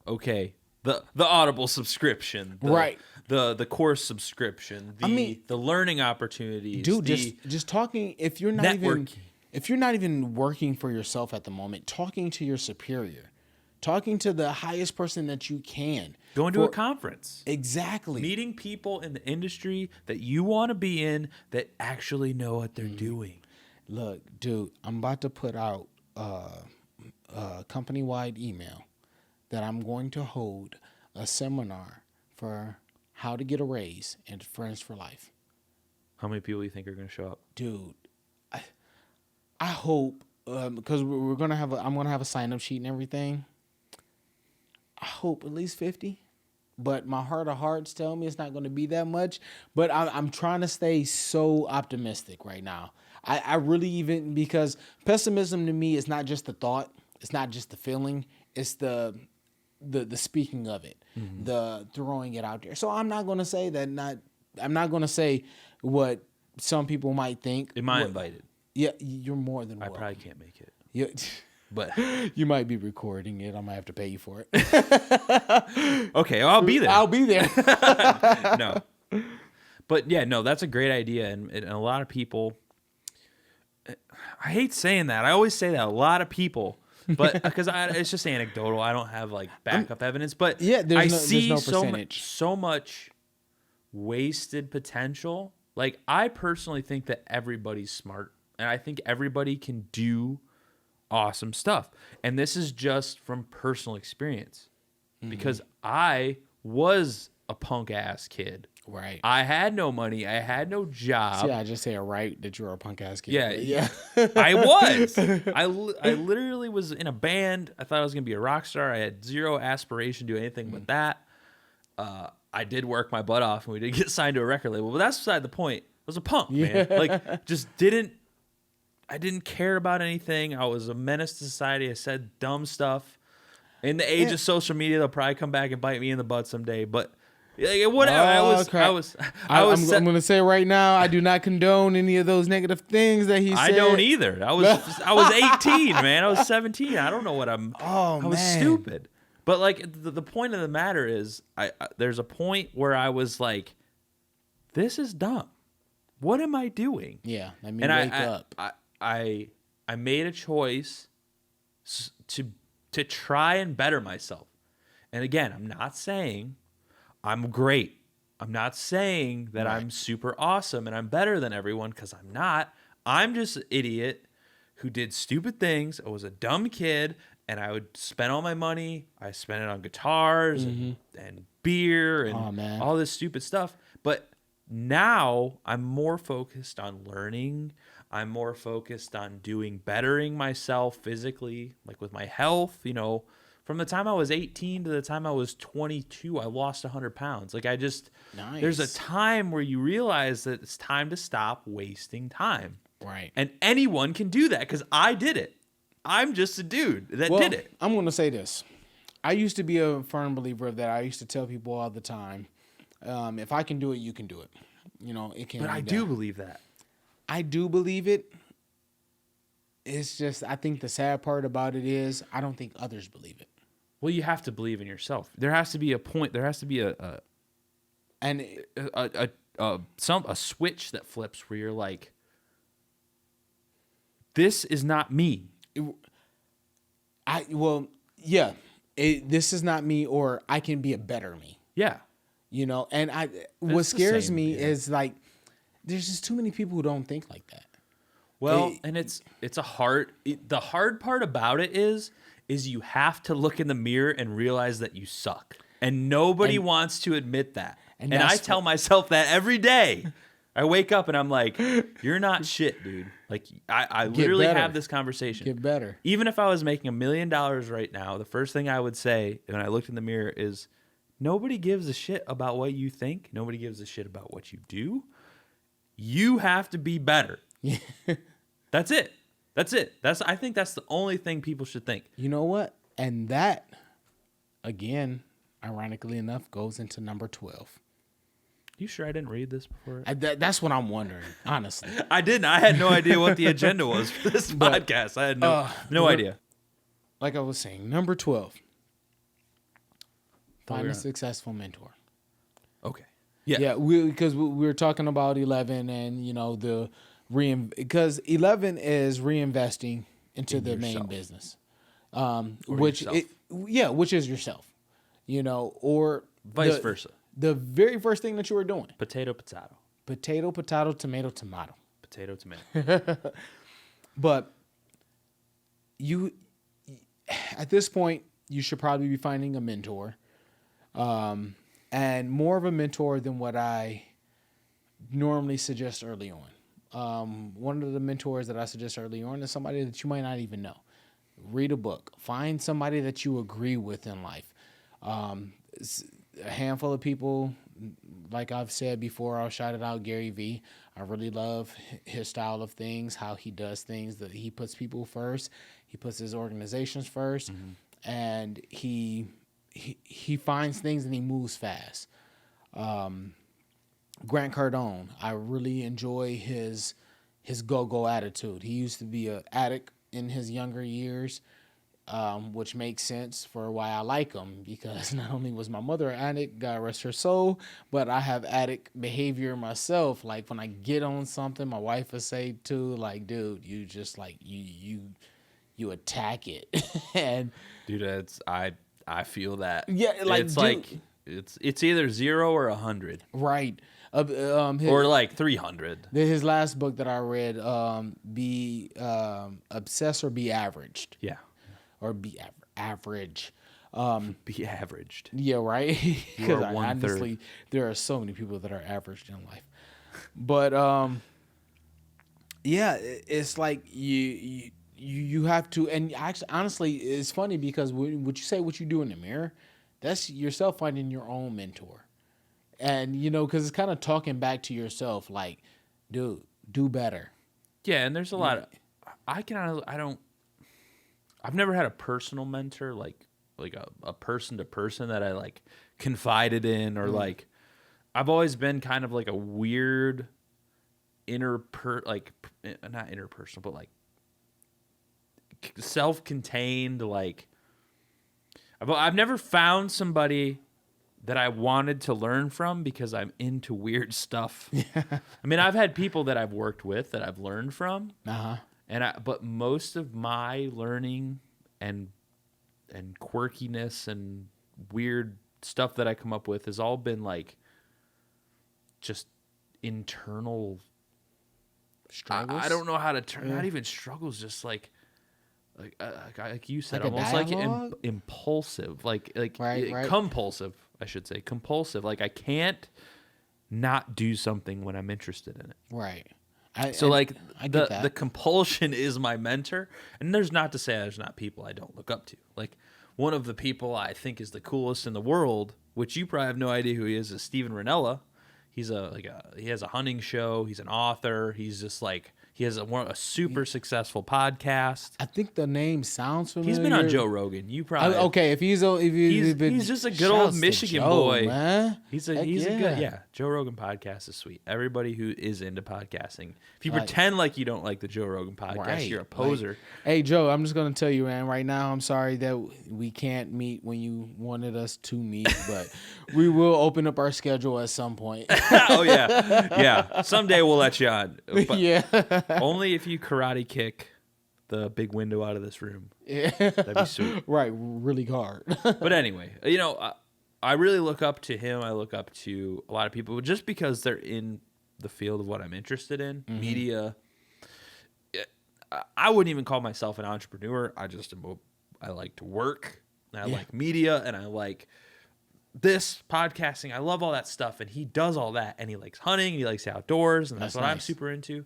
okay. The Audible subscription, right? The course subscription, the learning opportunities, dude. Just talking. If you're not even working for yourself at the moment, talking to your superior, talking to the highest person that you can, going to a conference, exactly, meeting people in the industry that you want to be in that actually know what they're doing. Look, dude, I'm about to put out a company-wide email that I'm going to hold a seminar for how to get a raise and Friends for Life. How many people do you think are going to show up? Dude, I hope, because I'm going to have a sign-up sheet and everything. I hope at least 50. But my heart of hearts tell me it's not going to be that much. But I'm trying to stay so optimistic right now. I really because pessimism to me is not just the thought. It's not just the feeling. It's the speaking of it, the throwing it out there. So I'm not going to say that. I'm not going to say what some people might think. Am I invited? Yeah, you're more than welcome. I probably can't make it. Yeah, but you might be recording it. I might have to pay you for it. Okay, I'll be there. I'll be there. No, but yeah, no, that's a great idea, and a lot of people. I hate saying that. I always say that. A lot of people. But because it's just anecdotal, I don't have backup evidence. But yeah, I see no so much wasted potential. I personally think that everybody's smart, and I think everybody can do awesome stuff. And this is just from personal experience, because I was a punk ass kid. Right. I had no money. I had no job. Yeah, I just say that you were a punk ass kid. Yeah. I was. I literally was in a band. I thought I was going to be a rock star. I had zero aspiration to do anything but that. I did work my butt off, and we did get signed to a record label. But that's beside the point. was a punk, man. Like, I didn't care about anything. I was a menace to society. I said dumb stuff. In the age of social media, they'll probably come back and bite me in the butt someday. But like, whatever. I'm going to say right now, I do not condone any of those negative things that he said. I don't either. I was 18, man. I was 17. I don't know what I'm. Oh, I was man. stupid. But like the point of the matter is, there's a point where I was like, this is dumb. What am I doing? Yeah, let me wake up. I made a choice to try and better myself. And again, I'm not saying I'm great. I'm not saying that I'm super awesome and I'm better than everyone, because I'm not. I'm just an idiot who did stupid things. I was a dumb kid, and I would spend all my money. I spent it on guitars and beer and all this stupid stuff. But now I'm more focused on learning. I'm more focused on bettering myself physically, like with my health. You know, from the time I was 18 to the time I was 22, I lost 100 pounds. Like, there's a time where you realize that it's time to stop wasting time. Right. And anyone can do that, because I did it. I'm just a dude that did it. I'm going to say this. I used to be a firm believer of that. I used to tell people all the time, if I can do it, you can do it. You know, it can. But I do believe that. I do believe it. It's just, I think the sad part about it is I don't think others believe it. Well, you have to believe in yourself. There has to be a point. There has to be a switch that flips where you're like, this is not me. This is not me, or I can be a better me. Yeah. You know, and what scares me is like, there's just too many people who don't think like that. Well, and it's the hard part about it is you have to look in the mirror and realize that you suck. And nobody wants to admit that. And I tell myself that every day. I wake up and I'm like, you're not shit, dude. Like, I literally have this conversation. Get better. Even if I was making $1 million right now, the first thing I would say when I looked in the mirror is, nobody gives a shit about what you think. Nobody gives a shit about what you do. You have to be better. That's it. I think that's the only thing people should think. You know what? And that, again, ironically enough, goes into number 12. You sure I didn't read this before? That's what I'm wondering, honestly. I didn't. I had no idea what the agenda was for this podcast. I had no idea. Like I was saying, number 12. Find a successful mentor. Okay. Yeah. Yeah, because we were talking about 11 and, you know, because 11 is reinvesting into the main business. Which is yourself. You know, or vice versa. The very first thing that you were doing. Potato. Potato, tomato. Potato. But you, at this point, you should probably be finding a mentor. And more of a mentor than what I normally suggest early on. One of the mentors that I suggest early on is somebody that you might not even know. Read a book. Find somebody that you agree with in life. A handful of people, like I've said before, I'll shout it out, Gary Vee. I really love his style of things, how he does things, that he puts people first. He puts his organizations first, and he finds things and he moves fast. Grant Cardone, I really enjoy his go-go attitude. He used to be an addict in his younger years, which makes sense for why I like him, because not only was my mother an addict, God rest her soul, but I have addict behavior myself. Like, when I get on something, my wife will say too, like, dude, you just like, you attack it. And dude, I feel that. Yeah, like, it's dude, like it's either 0 or 100. Right. Or like 300. His last book that I read, Be Obsessed or Be Averaged. Yeah. Or Be Average. Be averaged. Yeah, right? Because honestly, there are so many people that are averaged in life. But yeah, it's like you have to, and actually, honestly, it's funny because what you say, what you do in the mirror, that's yourself finding your own mentor. And, you know, because it's kind of talking back to yourself, like, dude, do better. Yeah, and there's a lot of I've never had a personal mentor like a person to person that I like confided in or like I've always been kind of like a weird not interpersonal but like self-contained like I've never found somebody that I wanted to learn from because I'm into weird stuff. I mean, I've had people that I've worked with that I've learned from. Uh-huh. But most of my learning and quirkiness and weird stuff that I come up with has all been like just internal Struggles. I don't know how to turn not even struggles, just like you said, Like a almost like dialogue? impulsive, like Right. compulsive, I should say, compulsive. Like I can't not do something when I'm interested in it. Right. So like I get that. the compulsion is my mentor, and there's not to say there's not people I don't look up to. Like one of the people I think is the coolest in the world, which you probably have no idea who he is Steven Ranella. He's he has a hunting show. He's an author. He's just like he has a super successful podcast. I think the name sounds familiar. He's been on Joe Rogan. You probably okay. If he's he's just a good old shouts to Michigan Joe, boy. man. He's Heck a good Joe Rogan podcast is sweet. Everybody who is into podcasting, if you Like- pretend like you don't like the Joe Rogan podcast, Right, you're a like- poser. Hey Joe, I'm just gonna tell you, man. Right now, I'm sorry that we can't meet when you wanted us to meet, but we will open up our schedule at some point. Oh yeah. Someday we'll let you on, but Yeah. only if you karate kick the big window out of this room. That'd be sweet. Right. Really hard. But anyway, I really look up to him. I look up to a lot of people just because they're in the field of what I'm interested in, media. I wouldn't even call myself an entrepreneur. I like to work. And I like media, and I like this podcasting. I love all that stuff, and he does all that, and he likes hunting, and he likes the outdoors, and that's what I'm nice. super into.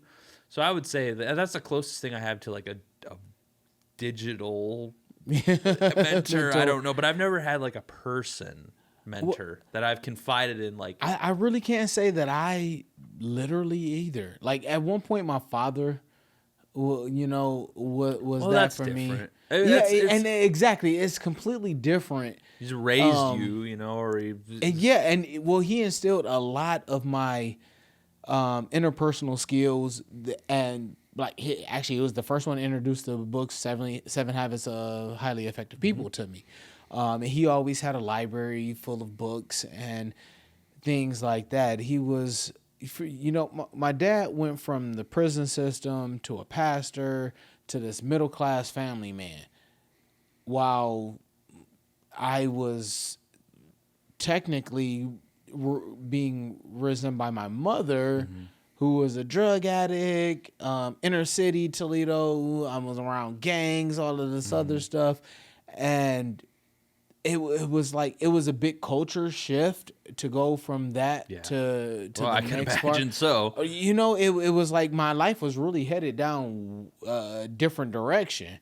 So I would say that's the closest thing I have to like a digital mentor. I don't know, but I've never had like a person mentor that I've confided in. Like I really can't say that I literally either. Like at one point, my father, was that that's for me. different. Yeah, It's- and exactly, it's completely different. he's raised or he, And he instilled a lot of my interpersonal skills, and like it was the first one to introduce the book Seven Habits of Highly Effective People to me. And he always had a library full of books and things like that. He was, my dad went from the prison system to a pastor to this middle class family man, while I was technically being risen by my mother, who was a drug addict, inner city Toledo. I was around gangs, all of this other stuff, and it was like it was a big culture shift to go from that to the I can next imagine part. so. It was like my life was really headed down a different direction.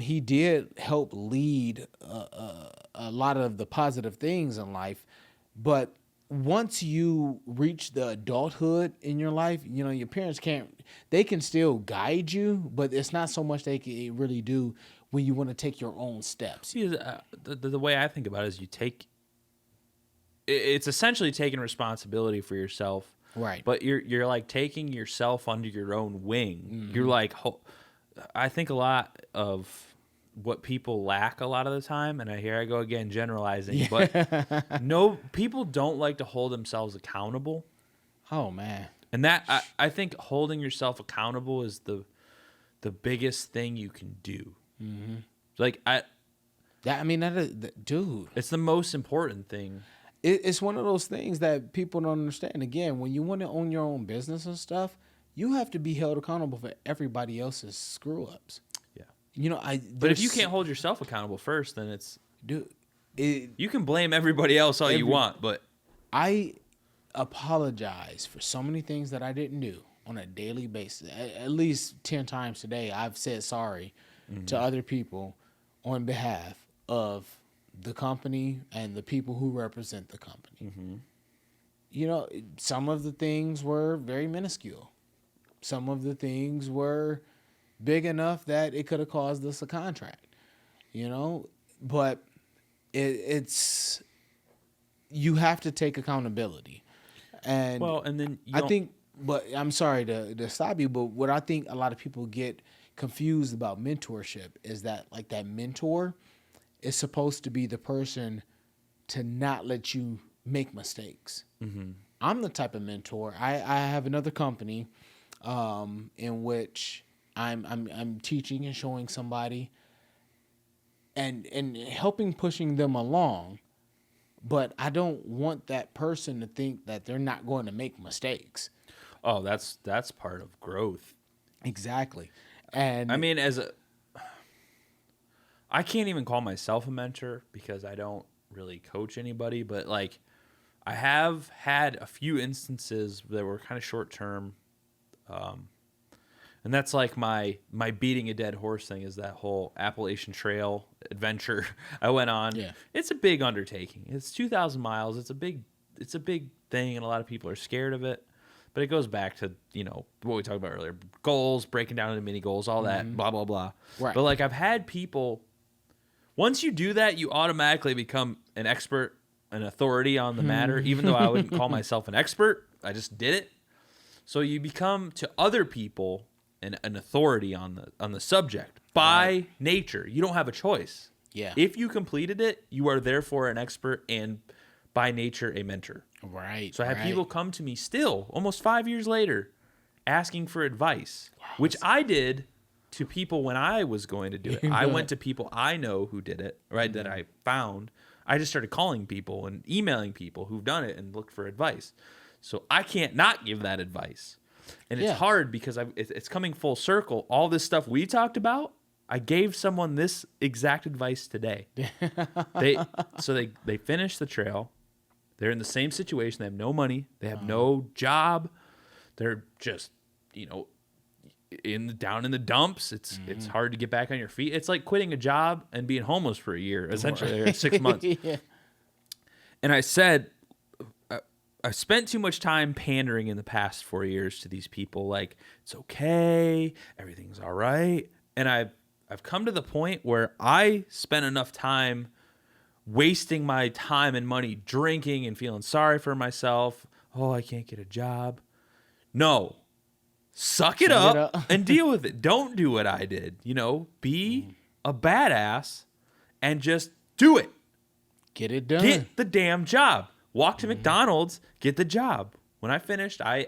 He did help lead a lot of the positive things in life, but once you reach the adulthood in your life, your parents they can still guide you, but it's not so much they can really do when you want to take your own steps. See, the way I think about it is it's essentially taking responsibility for yourself. Right. But you're like taking yourself under your own wing. You're like, I think a lot of what people lack a lot of the time, and here I go again generalizing, but people don't like to hold themselves accountable. Oh man. And that I think holding yourself accountable is the biggest thing you can do. Mm-hmm. Like dude, it's the most important thing. It's one of those things that people don't understand. Again, when you want to own your own business and stuff, you have to be held accountable for everybody else's screw ups. Yeah. But if you can't hold yourself accountable first, then you can blame everybody else all you want, but I apologize for so many things that I didn't do on a daily basis. At least 10 times today, I've said sorry to other people on behalf of the company and the people who represent the company. Some of the things were very minuscule. some of the things were big enough that it could have caused us a contract, you know. But it's you have to take accountability, and Well, and then I think. But I'm sorry to stop you, but what I think a lot of people get confused about mentorship is that, like, that mentor is supposed to be the person to not let you make mistakes. Mm-hmm. I'm the type of mentor. I have another company in which I'm teaching and showing somebody and helping pushing them along, but I don't want that person to think that they're not going to make mistakes. Oh, that's part of growth. Exactly. And I mean, I can't even call myself a mentor because I don't really coach anybody, but like I have had a few instances that were kind of short term. And that's like my beating a dead horse thing is that whole Appalachian Trail adventure I went on. Yeah. It's a big undertaking. It's 2,000 miles. It's a big thing, and a lot of people are scared of it. But it goes back to, you know, what we talked about earlier. Goals, breaking down into mini goals, all that, blah, blah, blah. Right. But, like, I've had people, once you do that, you automatically become an expert, an authority on the matter, even though I wouldn't call myself an expert. I just did it. So you become, to other people, an authority on the subject by nature. You don't have a choice. Yeah. If you completed it, you are therefore an expert and, by nature, a mentor. Right. So I have people come to me still, almost 5 years later, asking for advice, which I did to people when I was going to do it. I went to people I know who did it, right, that I found. I just started calling people and emailing people who've done it and looked for advice. So I can't not give that advice. And it's hard because it's coming full circle. All this stuff we talked about, I gave someone this exact advice today. They finished the trail. They're in the same situation. They have no money. They have no job. They're just, you know, down in the dumps. It's hard to get back on your feet. It's like quitting a job and being homeless for a year, essentially, or 6 months. Yeah. And I said, I spent too much time pandering in the past 4 years to these people. Like, it's okay. Everything's all right. And I've come to the point where I spent enough time wasting my time and money drinking and feeling sorry for myself. Oh, I can't get a job. No. Suck it up and deal with it. Don't do what I did. You know, be a badass and just do it. Get it done. Get the damn job. Walk to McDonald's, get the job. When I finished, I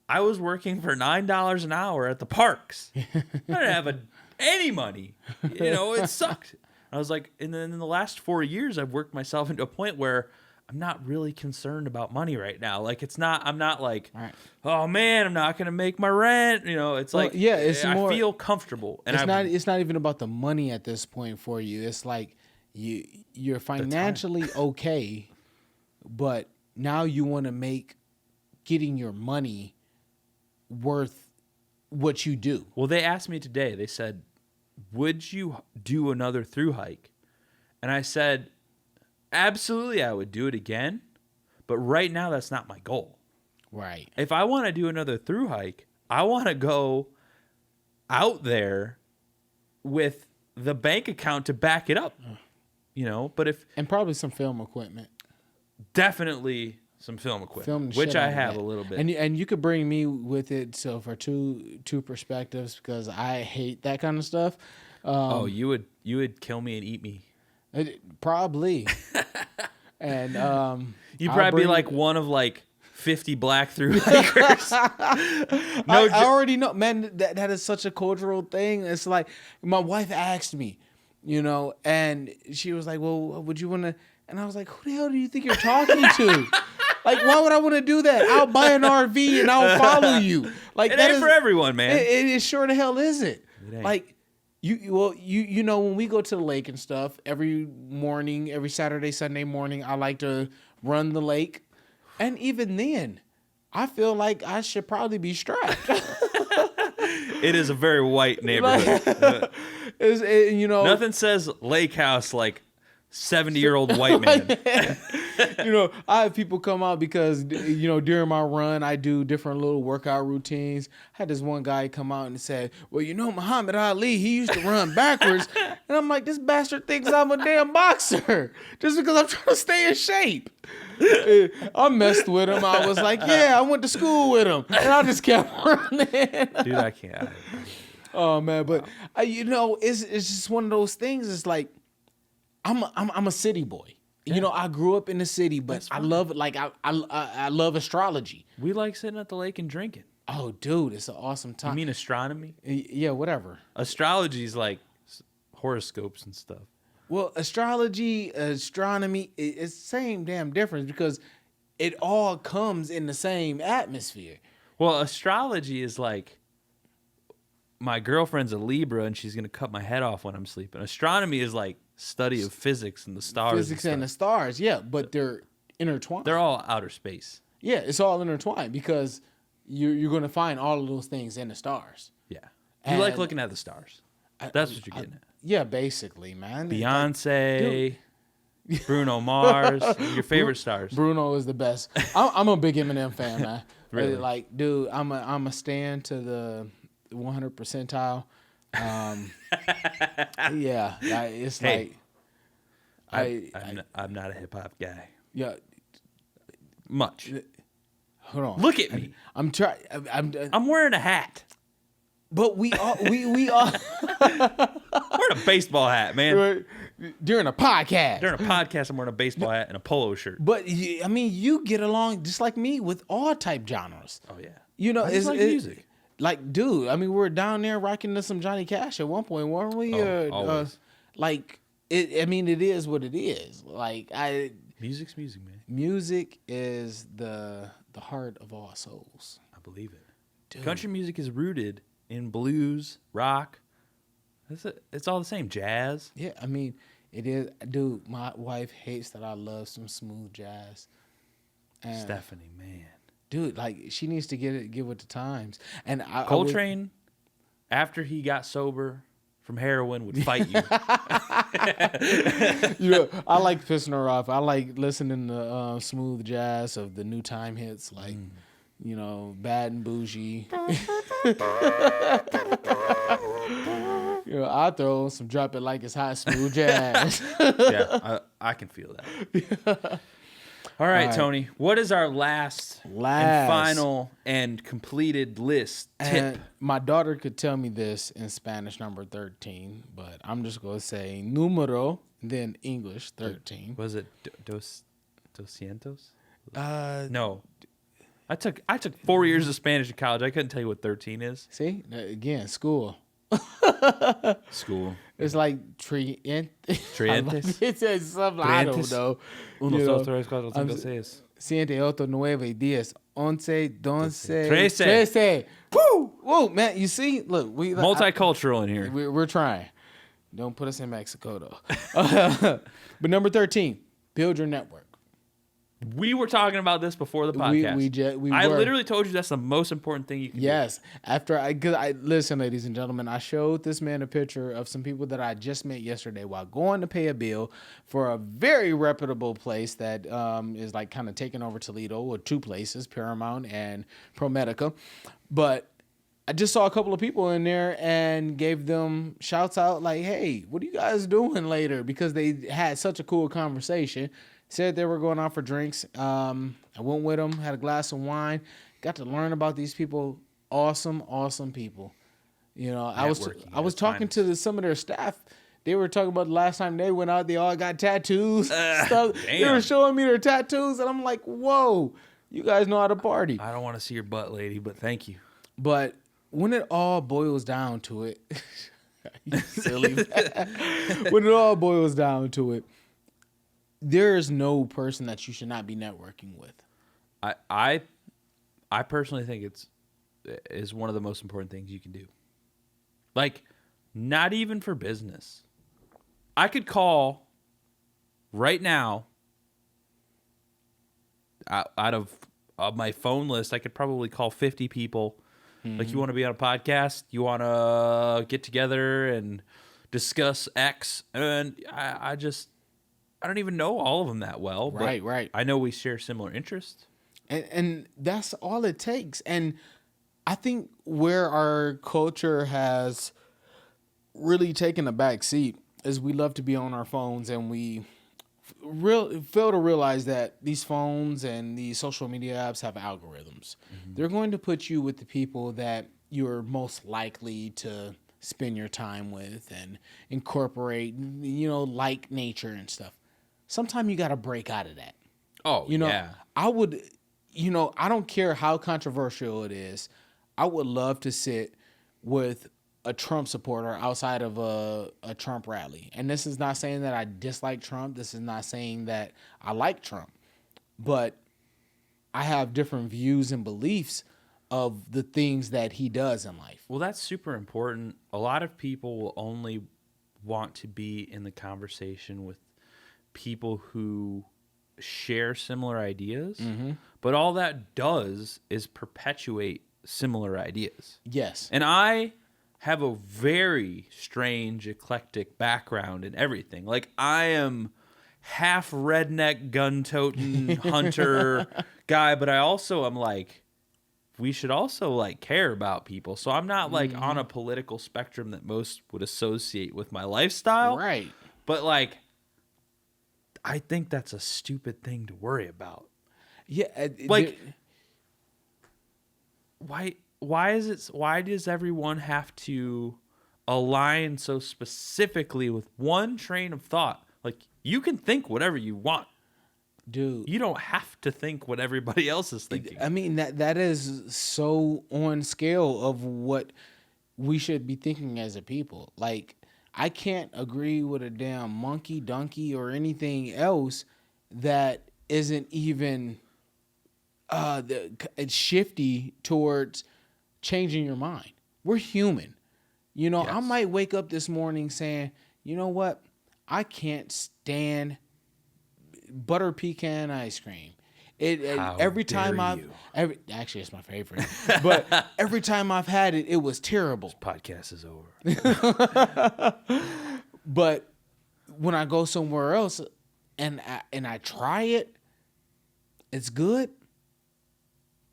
was working for $9 an hour at the parks. I didn't have any money. You know, it sucked. I was like, and then in the last 4 years, I've worked myself into a point where I'm not really concerned about money right now. Like, I'm not like, oh man, I'm not going to make my rent. You know, it's like, I feel comfortable. And it's not even about the money at this point for you. It's like you're financially okay, but now you want to make getting your money worth what you do. Well, they asked me today, they said, would you do another through hike? And I said, absolutely, I would do it again. But right now, that's not my goal. Right. If I want to do another through hike, I want to go out there with the bank account to back it up. You know, and probably some film equipment. Definitely some film equipment, which I have a little bit. And you could bring me with it. So for two perspectives, because I hate that kind of stuff. You would kill me and eat me. Probably. And you'd probably be like one of like 50 black through hikers. I already know, man. That is such a cultural thing. It's like my wife asked me, you know, and she was like, "Well, would you want to?" And I was like, "Who the hell do you think you're talking to? Like, why would I want to do that? I'll buy an RV and I'll follow you. Like, it ain't for everyone, man. It sure the hell isn't. It ain't. Like, you know, when we go to the lake and stuff, every morning, every Saturday, Sunday morning, I like to run the lake. And even then, I feel like I should probably be strapped. It is a very white neighborhood. You know, nothing says lake house like 70-year-old white man. I have people come out because, during my run, I do different little workout routines. I had this one guy come out and said, well, Muhammad Ali, he used to run backwards. And I'm like, this bastard thinks I'm a damn boxer just because I'm trying to stay in shape. I messed with him. I was like, yeah, I went to school with him. And I just kept running. Dude, I can't. Oh, man. But, it's just one of those things. It's like, I'm a city boy. Yeah. I grew up in the city, but I love it. Like I love astrology. We like sitting at the lake and drinking. Oh, dude, it's an awesome You time. mean astronomy? Yeah, whatever. Astrology is like horoscopes and stuff. Well, astrology, astronomy, it's the same damn difference because it all comes in the same atmosphere. Well, astrology is like, my girlfriend's a Libra and she's going to cut my head off when I'm sleeping. Astronomy is like study of physics and the stars. Physics and the stars, yeah, but they're intertwined. They're all outer space. Yeah, it's all intertwined because you're going to find all of those things in the stars. Yeah. You like And looking at the stars. That's what you're getting at. Yeah, basically, man. Beyonce, Bruno Mars, your favorite stars. Bruno is the best. I'm a big Eminem fan, man. Really? Like, dude, I'm a stand to the 100 percentile. Yeah, it's Hey, like I'm not a hip hop guy. yeah. Much. Hold on. Look at me. I'm trying. I'm wearing a hat. But we all we all I'm wearing a baseball hat, man. during a podcast. During a podcast, I'm wearing a baseball hat and a polo shirt. But you get along just like me with all type genres. Oh yeah. I just like music. Like, dude, we were down there rocking to some Johnny Cash at one point, weren't we? Always. Like it. It is what it is. Like Music's music, man. music is the heart of all souls. I believe it. Dude. Country music is rooted in blues, rock. It's all the same. Jazz. Yeah, it is. Dude, my wife hates that I love some smooth jazz. And Stephanie, man. dude, like she needs to get with the times. And Coltrane, after he got sober from heroin, would fight you. I like pissing her off. I like listening to smooth jazz of the new time hits, like Bad and Bougie. I throw some drop it like it's hot smooth jazz. Yeah, I can feel that. All right, Tony. What is our last and final and completed list tip? And my daughter could tell me this in Spanish, number 13, but I'm just going to say numero, then English, 13. Was it doscientos? No. I took 4 years of Spanish in college. I couldn't tell you what 13 is. See? Again, school. School. It's like Trientes. It's something I don't know. Uno, dos, tres, cuatro, cinco, seis. Siete, ocho, nueve, diez, once, doce, trece. Woo! Woo, man, you see? Look, Multicultural in here. We're trying. Don't put us in Mexico, though. But number 13, build your network. We were talking about this before the podcast. I literally told you that's the most important thing you can do. Yes. Listen, ladies and gentlemen, I showed this man a picture of some people that I just met yesterday while going to pay a bill for a very reputable place that is like kind of taking over Toledo, or two places, Paramount and ProMedica. But I just saw a couple of people in there and gave them shouts out like, hey, what are you guys doing later? Because they had such a cool conversation. Said they were going out for drinks. I went with them, had a glass of wine, got to learn about these people. Awesome people. I was talking to some of their staff. They were talking about the last time they went out, they all got tattoos. Stuff. They were showing me their tattoos, and I'm like, whoa, you guys know how to party. I don't want to see your butt, lady, but thank you. But when it all boils down to it, you silly man. When it all boils down to it, there is no person that you should not be networking with. I personally think is one of the most important things you can do. Like, not even for business. I could call right now out of my phone list. I could probably call 50 people. Mm-hmm. Like, you want to be on a podcast? You want to get together and discuss X? And I don't even know all of them that well. Right, but right. I know we share similar interests. And that's all it takes. And I think where our culture has really taken a back seat is we love to be on our phones, and we fail to realize that these phones and these social media apps have algorithms. They're going to put you with the people that you're most likely to spend your time with and incorporate, like nature and stuff. Sometimes you got to break out of that. Oh, yeah. I would, I don't care how controversial it is. I would love to sit with a Trump supporter outside of a Trump rally. And this is not saying that I dislike Trump. This is not saying that I like Trump. But I have different views and beliefs of the things that he does in life. Well, that's super important. A lot of people will only want to be in the conversation with people who share similar ideas, but all that does is perpetuate similar ideas. Yes. And I have a very strange, eclectic background in everything. Like, I am half redneck, gun-toting, hunter guy, but I also am like, we should also like care about people. So I'm not like on a political spectrum that most would associate with my lifestyle. Right. But like, I think that's a stupid thing to worry about. Yeah. Like, why does everyone have to align so specifically with one train of thought? Like, you can think whatever you want. Dude, You don't have to think what everybody else is thinking. I mean, that is so on scale of what we should be thinking as a people. Like, I can't agree with a damn monkey, donkey, or anything else that isn't even it's shifty towards changing your mind. We're human. I Yes. might wake up this morning saying, you know what? I can't stand butter pecan ice cream. How Every time dare I've you. actually it's my favorite, but every time I've had it, it was terrible. Podcast is over. But when I go somewhere else and I try it, it's good.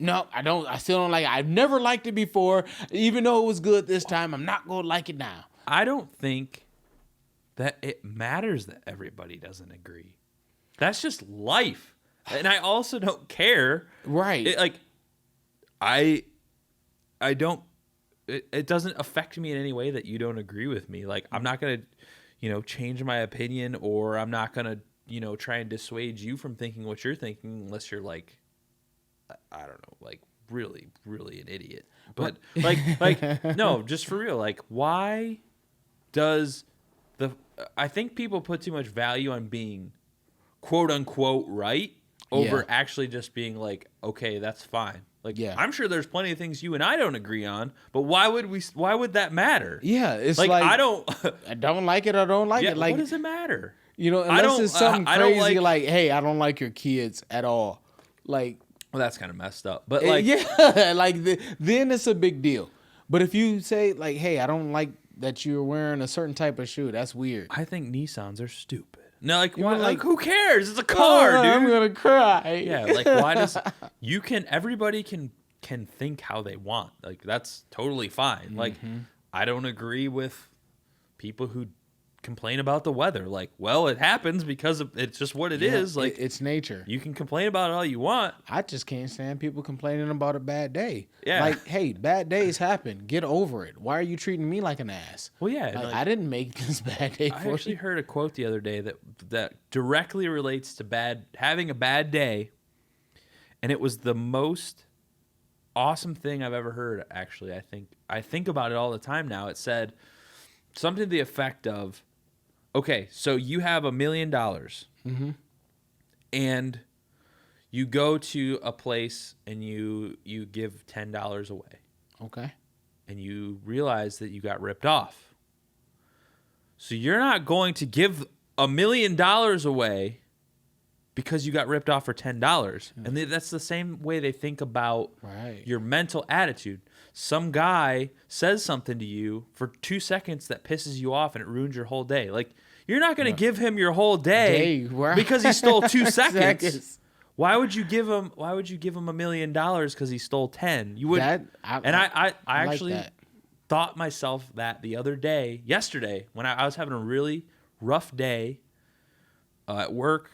No, I don't. I still don't like it. I've never liked it before, even though it was good this time. I'm not gonna like it now. I don't think that it matters that everybody doesn't agree. That's just life. And I also don't care. Right. I don't, it doesn't affect me in any way that you don't agree with me. Like, I'm not going to, change my opinion, or I'm not going to, try and dissuade you from thinking what you're thinking unless you're like, I don't know, like really, really an idiot. But no, just for real. Like, why does I think people put too much value on being quote unquote right over Yeah. actually just being like, okay, that's fine. Like, Yeah. I'm sure there's plenty of things you and I don't agree on, but why would that matter? Yeah, it's Like, like I don't I don't like it. I don't like yeah, it. Like, what does it matter? unless don't- it's something I don't crazy, like- like, hey, I don't like your kids at all. Like, Well, that's kind of messed up. But like, yeah, like then it's a big deal. But if you say like, hey, I don't like that you're wearing a certain type of shoe, that's weird. I think Nissans are stupid. No, like, You why, know, like, like- who cares? It's a car, Oh, dude. I'm gonna cry. Yeah, like, why does everybody can think how they want. Like, that's totally fine. Like, I don't agree with people who complain about the weather. Like, well, it happens because it's just what it is. Like, it's nature. you can complain about it all you want. I just can't stand people complaining about a bad day. Yeah. Like, hey, bad days happen. Get over it. Why are you treating me like an ass? Well, yeah, Like, like, I didn't make this bad day I for actually you. heard a quote the other day that directly relates to having a bad day, and it was the most awesome thing I've ever heard. Actually, I think about it all the time now. It said something to the effect of, okay, so you have $1 million, and you go to a place and you give $10 away, Okay. and you realize that you got ripped off. So you're not going to give $1 million away because you got ripped off for $10. And that's the same way they think about Right. your mental attitude. Some guy says something to you for 2 seconds that pisses you off and it ruins your whole day. Like, You're not going to give him your whole day Right. because he stole 2 seconds. Seconds. Why would you give him $1 million because he stole 10? You would. I like actually that. thought myself that the other day, yesterday, when I was having a really rough day at work.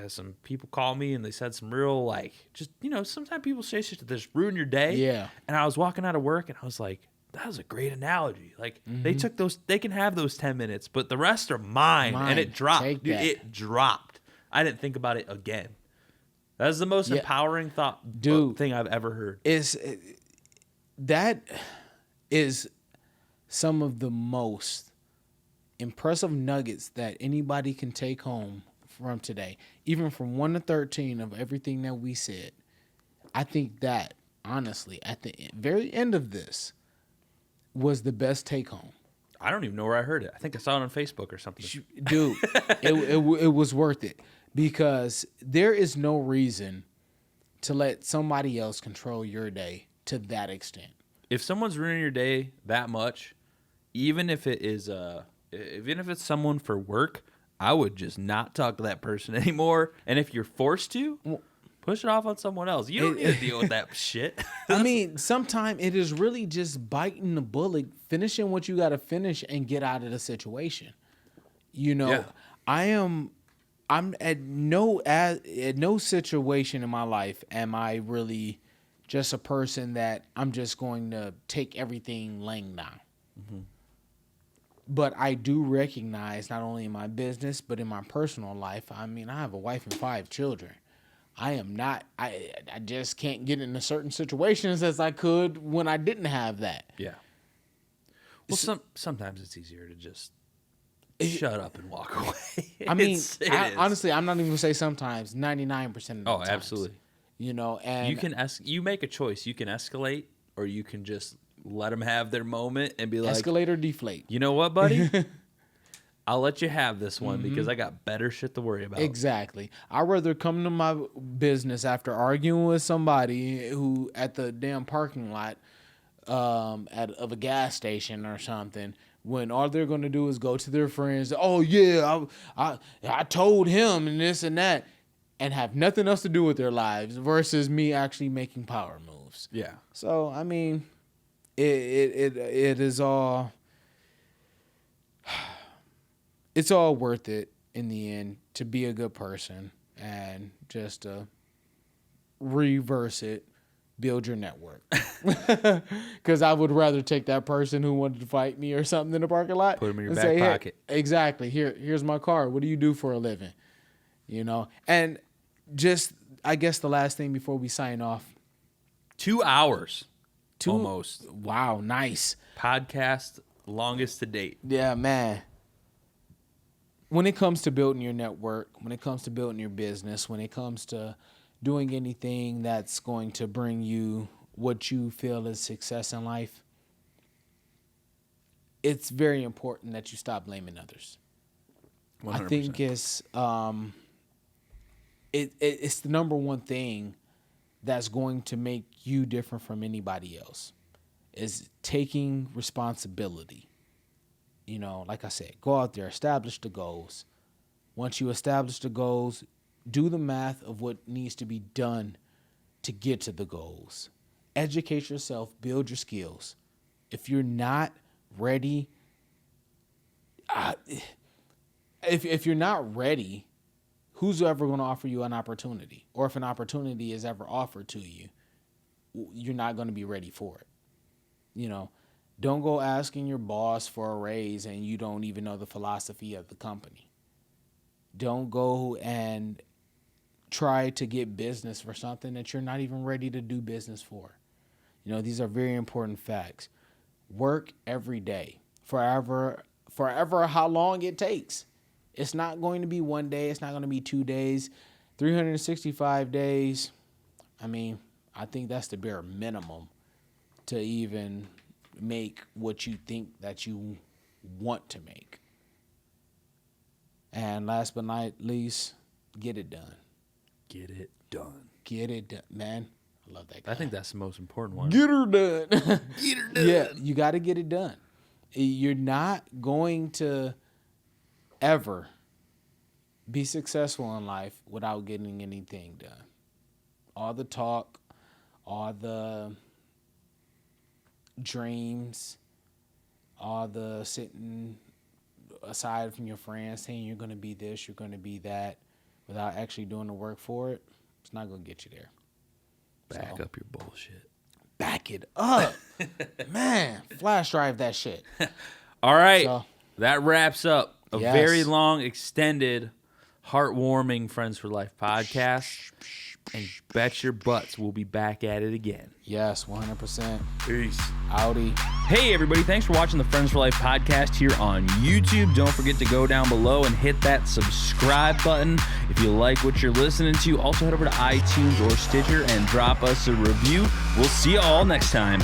Some people called me and they said some real, like, just, sometimes people say shit that just ruin your day. Yeah. And I was walking out of work and I was like, that was a great analogy. Like, they can have those 10 minutes, but the rest are mine. And it dropped. Take Dude, that. it dropped. I didn't think about it again. That was the most empowering thing I've ever heard. That is some of the most impressive nuggets that anybody can take home from today, even from 1 to 13 of everything that we said. I think that, honestly, at the very end of this was the best take home. I don't even know where I heard it. I think I saw it on Facebook or something. Dude, it was worth it, because there is no reason to let somebody else control your day to that extent. If someone's ruining your day that much, even if it's someone for work, I would just not talk to that person anymore. And if you're forced to, push it off on someone else. You don't need to deal with that shit. I mean, sometimes it is really just biting the bullet, finishing what you got to finish, and get out of the situation. Yeah. I'm at no situation in my life am I really just a person that I'm just going to take everything laying down. Mm-hmm. But I do recognize, not only in my business, but in my personal life, I mean, I have a wife and 5 children. I just can't get into certain situations as I could when I didn't have that. Yeah. Well, sometimes it's easier to just shut up and walk away. I mean, honestly, I'm not even going to say sometimes, 99% of the time. Oh, absolutely. And you make a choice. You can escalate, or you can just let them have their moment and be like, escalate or deflate. You know what, buddy? I'll let you have this one because I got better shit to worry about. Exactly. I'd rather come to my business after arguing with somebody who at the damn parking lot of a gas station or something, when all they're going to do is go to their friends, oh yeah, I told him and this and that, and have nothing else to do with their lives, versus me actually making power moves. Yeah. So, I mean, it is all, it's all worth it in the end to be a good person and just reverse it, build your network. Because I would rather take that person who wanted to fight me or something in the parking lot, put them in your and back say, pocket. Hey, exactly. Here's my card. What do you do for a living? And just, I guess the last thing before we sign off. 2 hours. Almost. Wow, nice. Podcast longest to date. Yeah, man. When it comes to building your network, when it comes to building your business, when it comes to doing anything that's going to bring you what you feel is success in life, it's very important that you stop blaming others. 100%. I think it's the number one thing that's going to make you different from anybody else, is taking responsibility. Like I said, go out there, establish the goals. Once you establish the goals, do the math of what needs to be done to get to the goals. Educate yourself, build your skills. If you're not ready, if you're not ready, who's ever going to offer you an opportunity? Or if an opportunity is ever offered to you, you're not going to be ready for it. Don't go asking your boss for a raise and you don't even know the philosophy of the company. Don't go and try to get business for something that you're not even ready to do business for. These are very important facts. Work every day, forever, how long it takes. It's not going to be one day. It's not going to be 2 days, 365 days. I mean, I think that's the bare minimum to even make what you think that you want to make. And last but not least, get it done. Get it done. Get it done, man. I love that guy. I think that's the most important one. Get her done. Get her done. Yeah, you got to get it done. You're not going to ever be successful in life without getting anything done. All the talk, all the dreams, all the sitting aside from your friends saying you're going to be this, you're going to be that, without actually doing the work for it, it's not going to get you there. Back up your bullshit. Back it up. Man, flash drive that shit. All right. So, that wraps up a yes. very long, extended, heartwarming Friends for Life podcast. And bet your butts we'll be back at it again. Yes, 100%. Peace. Audi. Hey, everybody. Thanks for watching the Friends for Life podcast here on YouTube. Don't forget to go down below and hit that subscribe button if you like what you're listening to. Also, head over to iTunes or Stitcher and drop us a review. We'll see you all next time.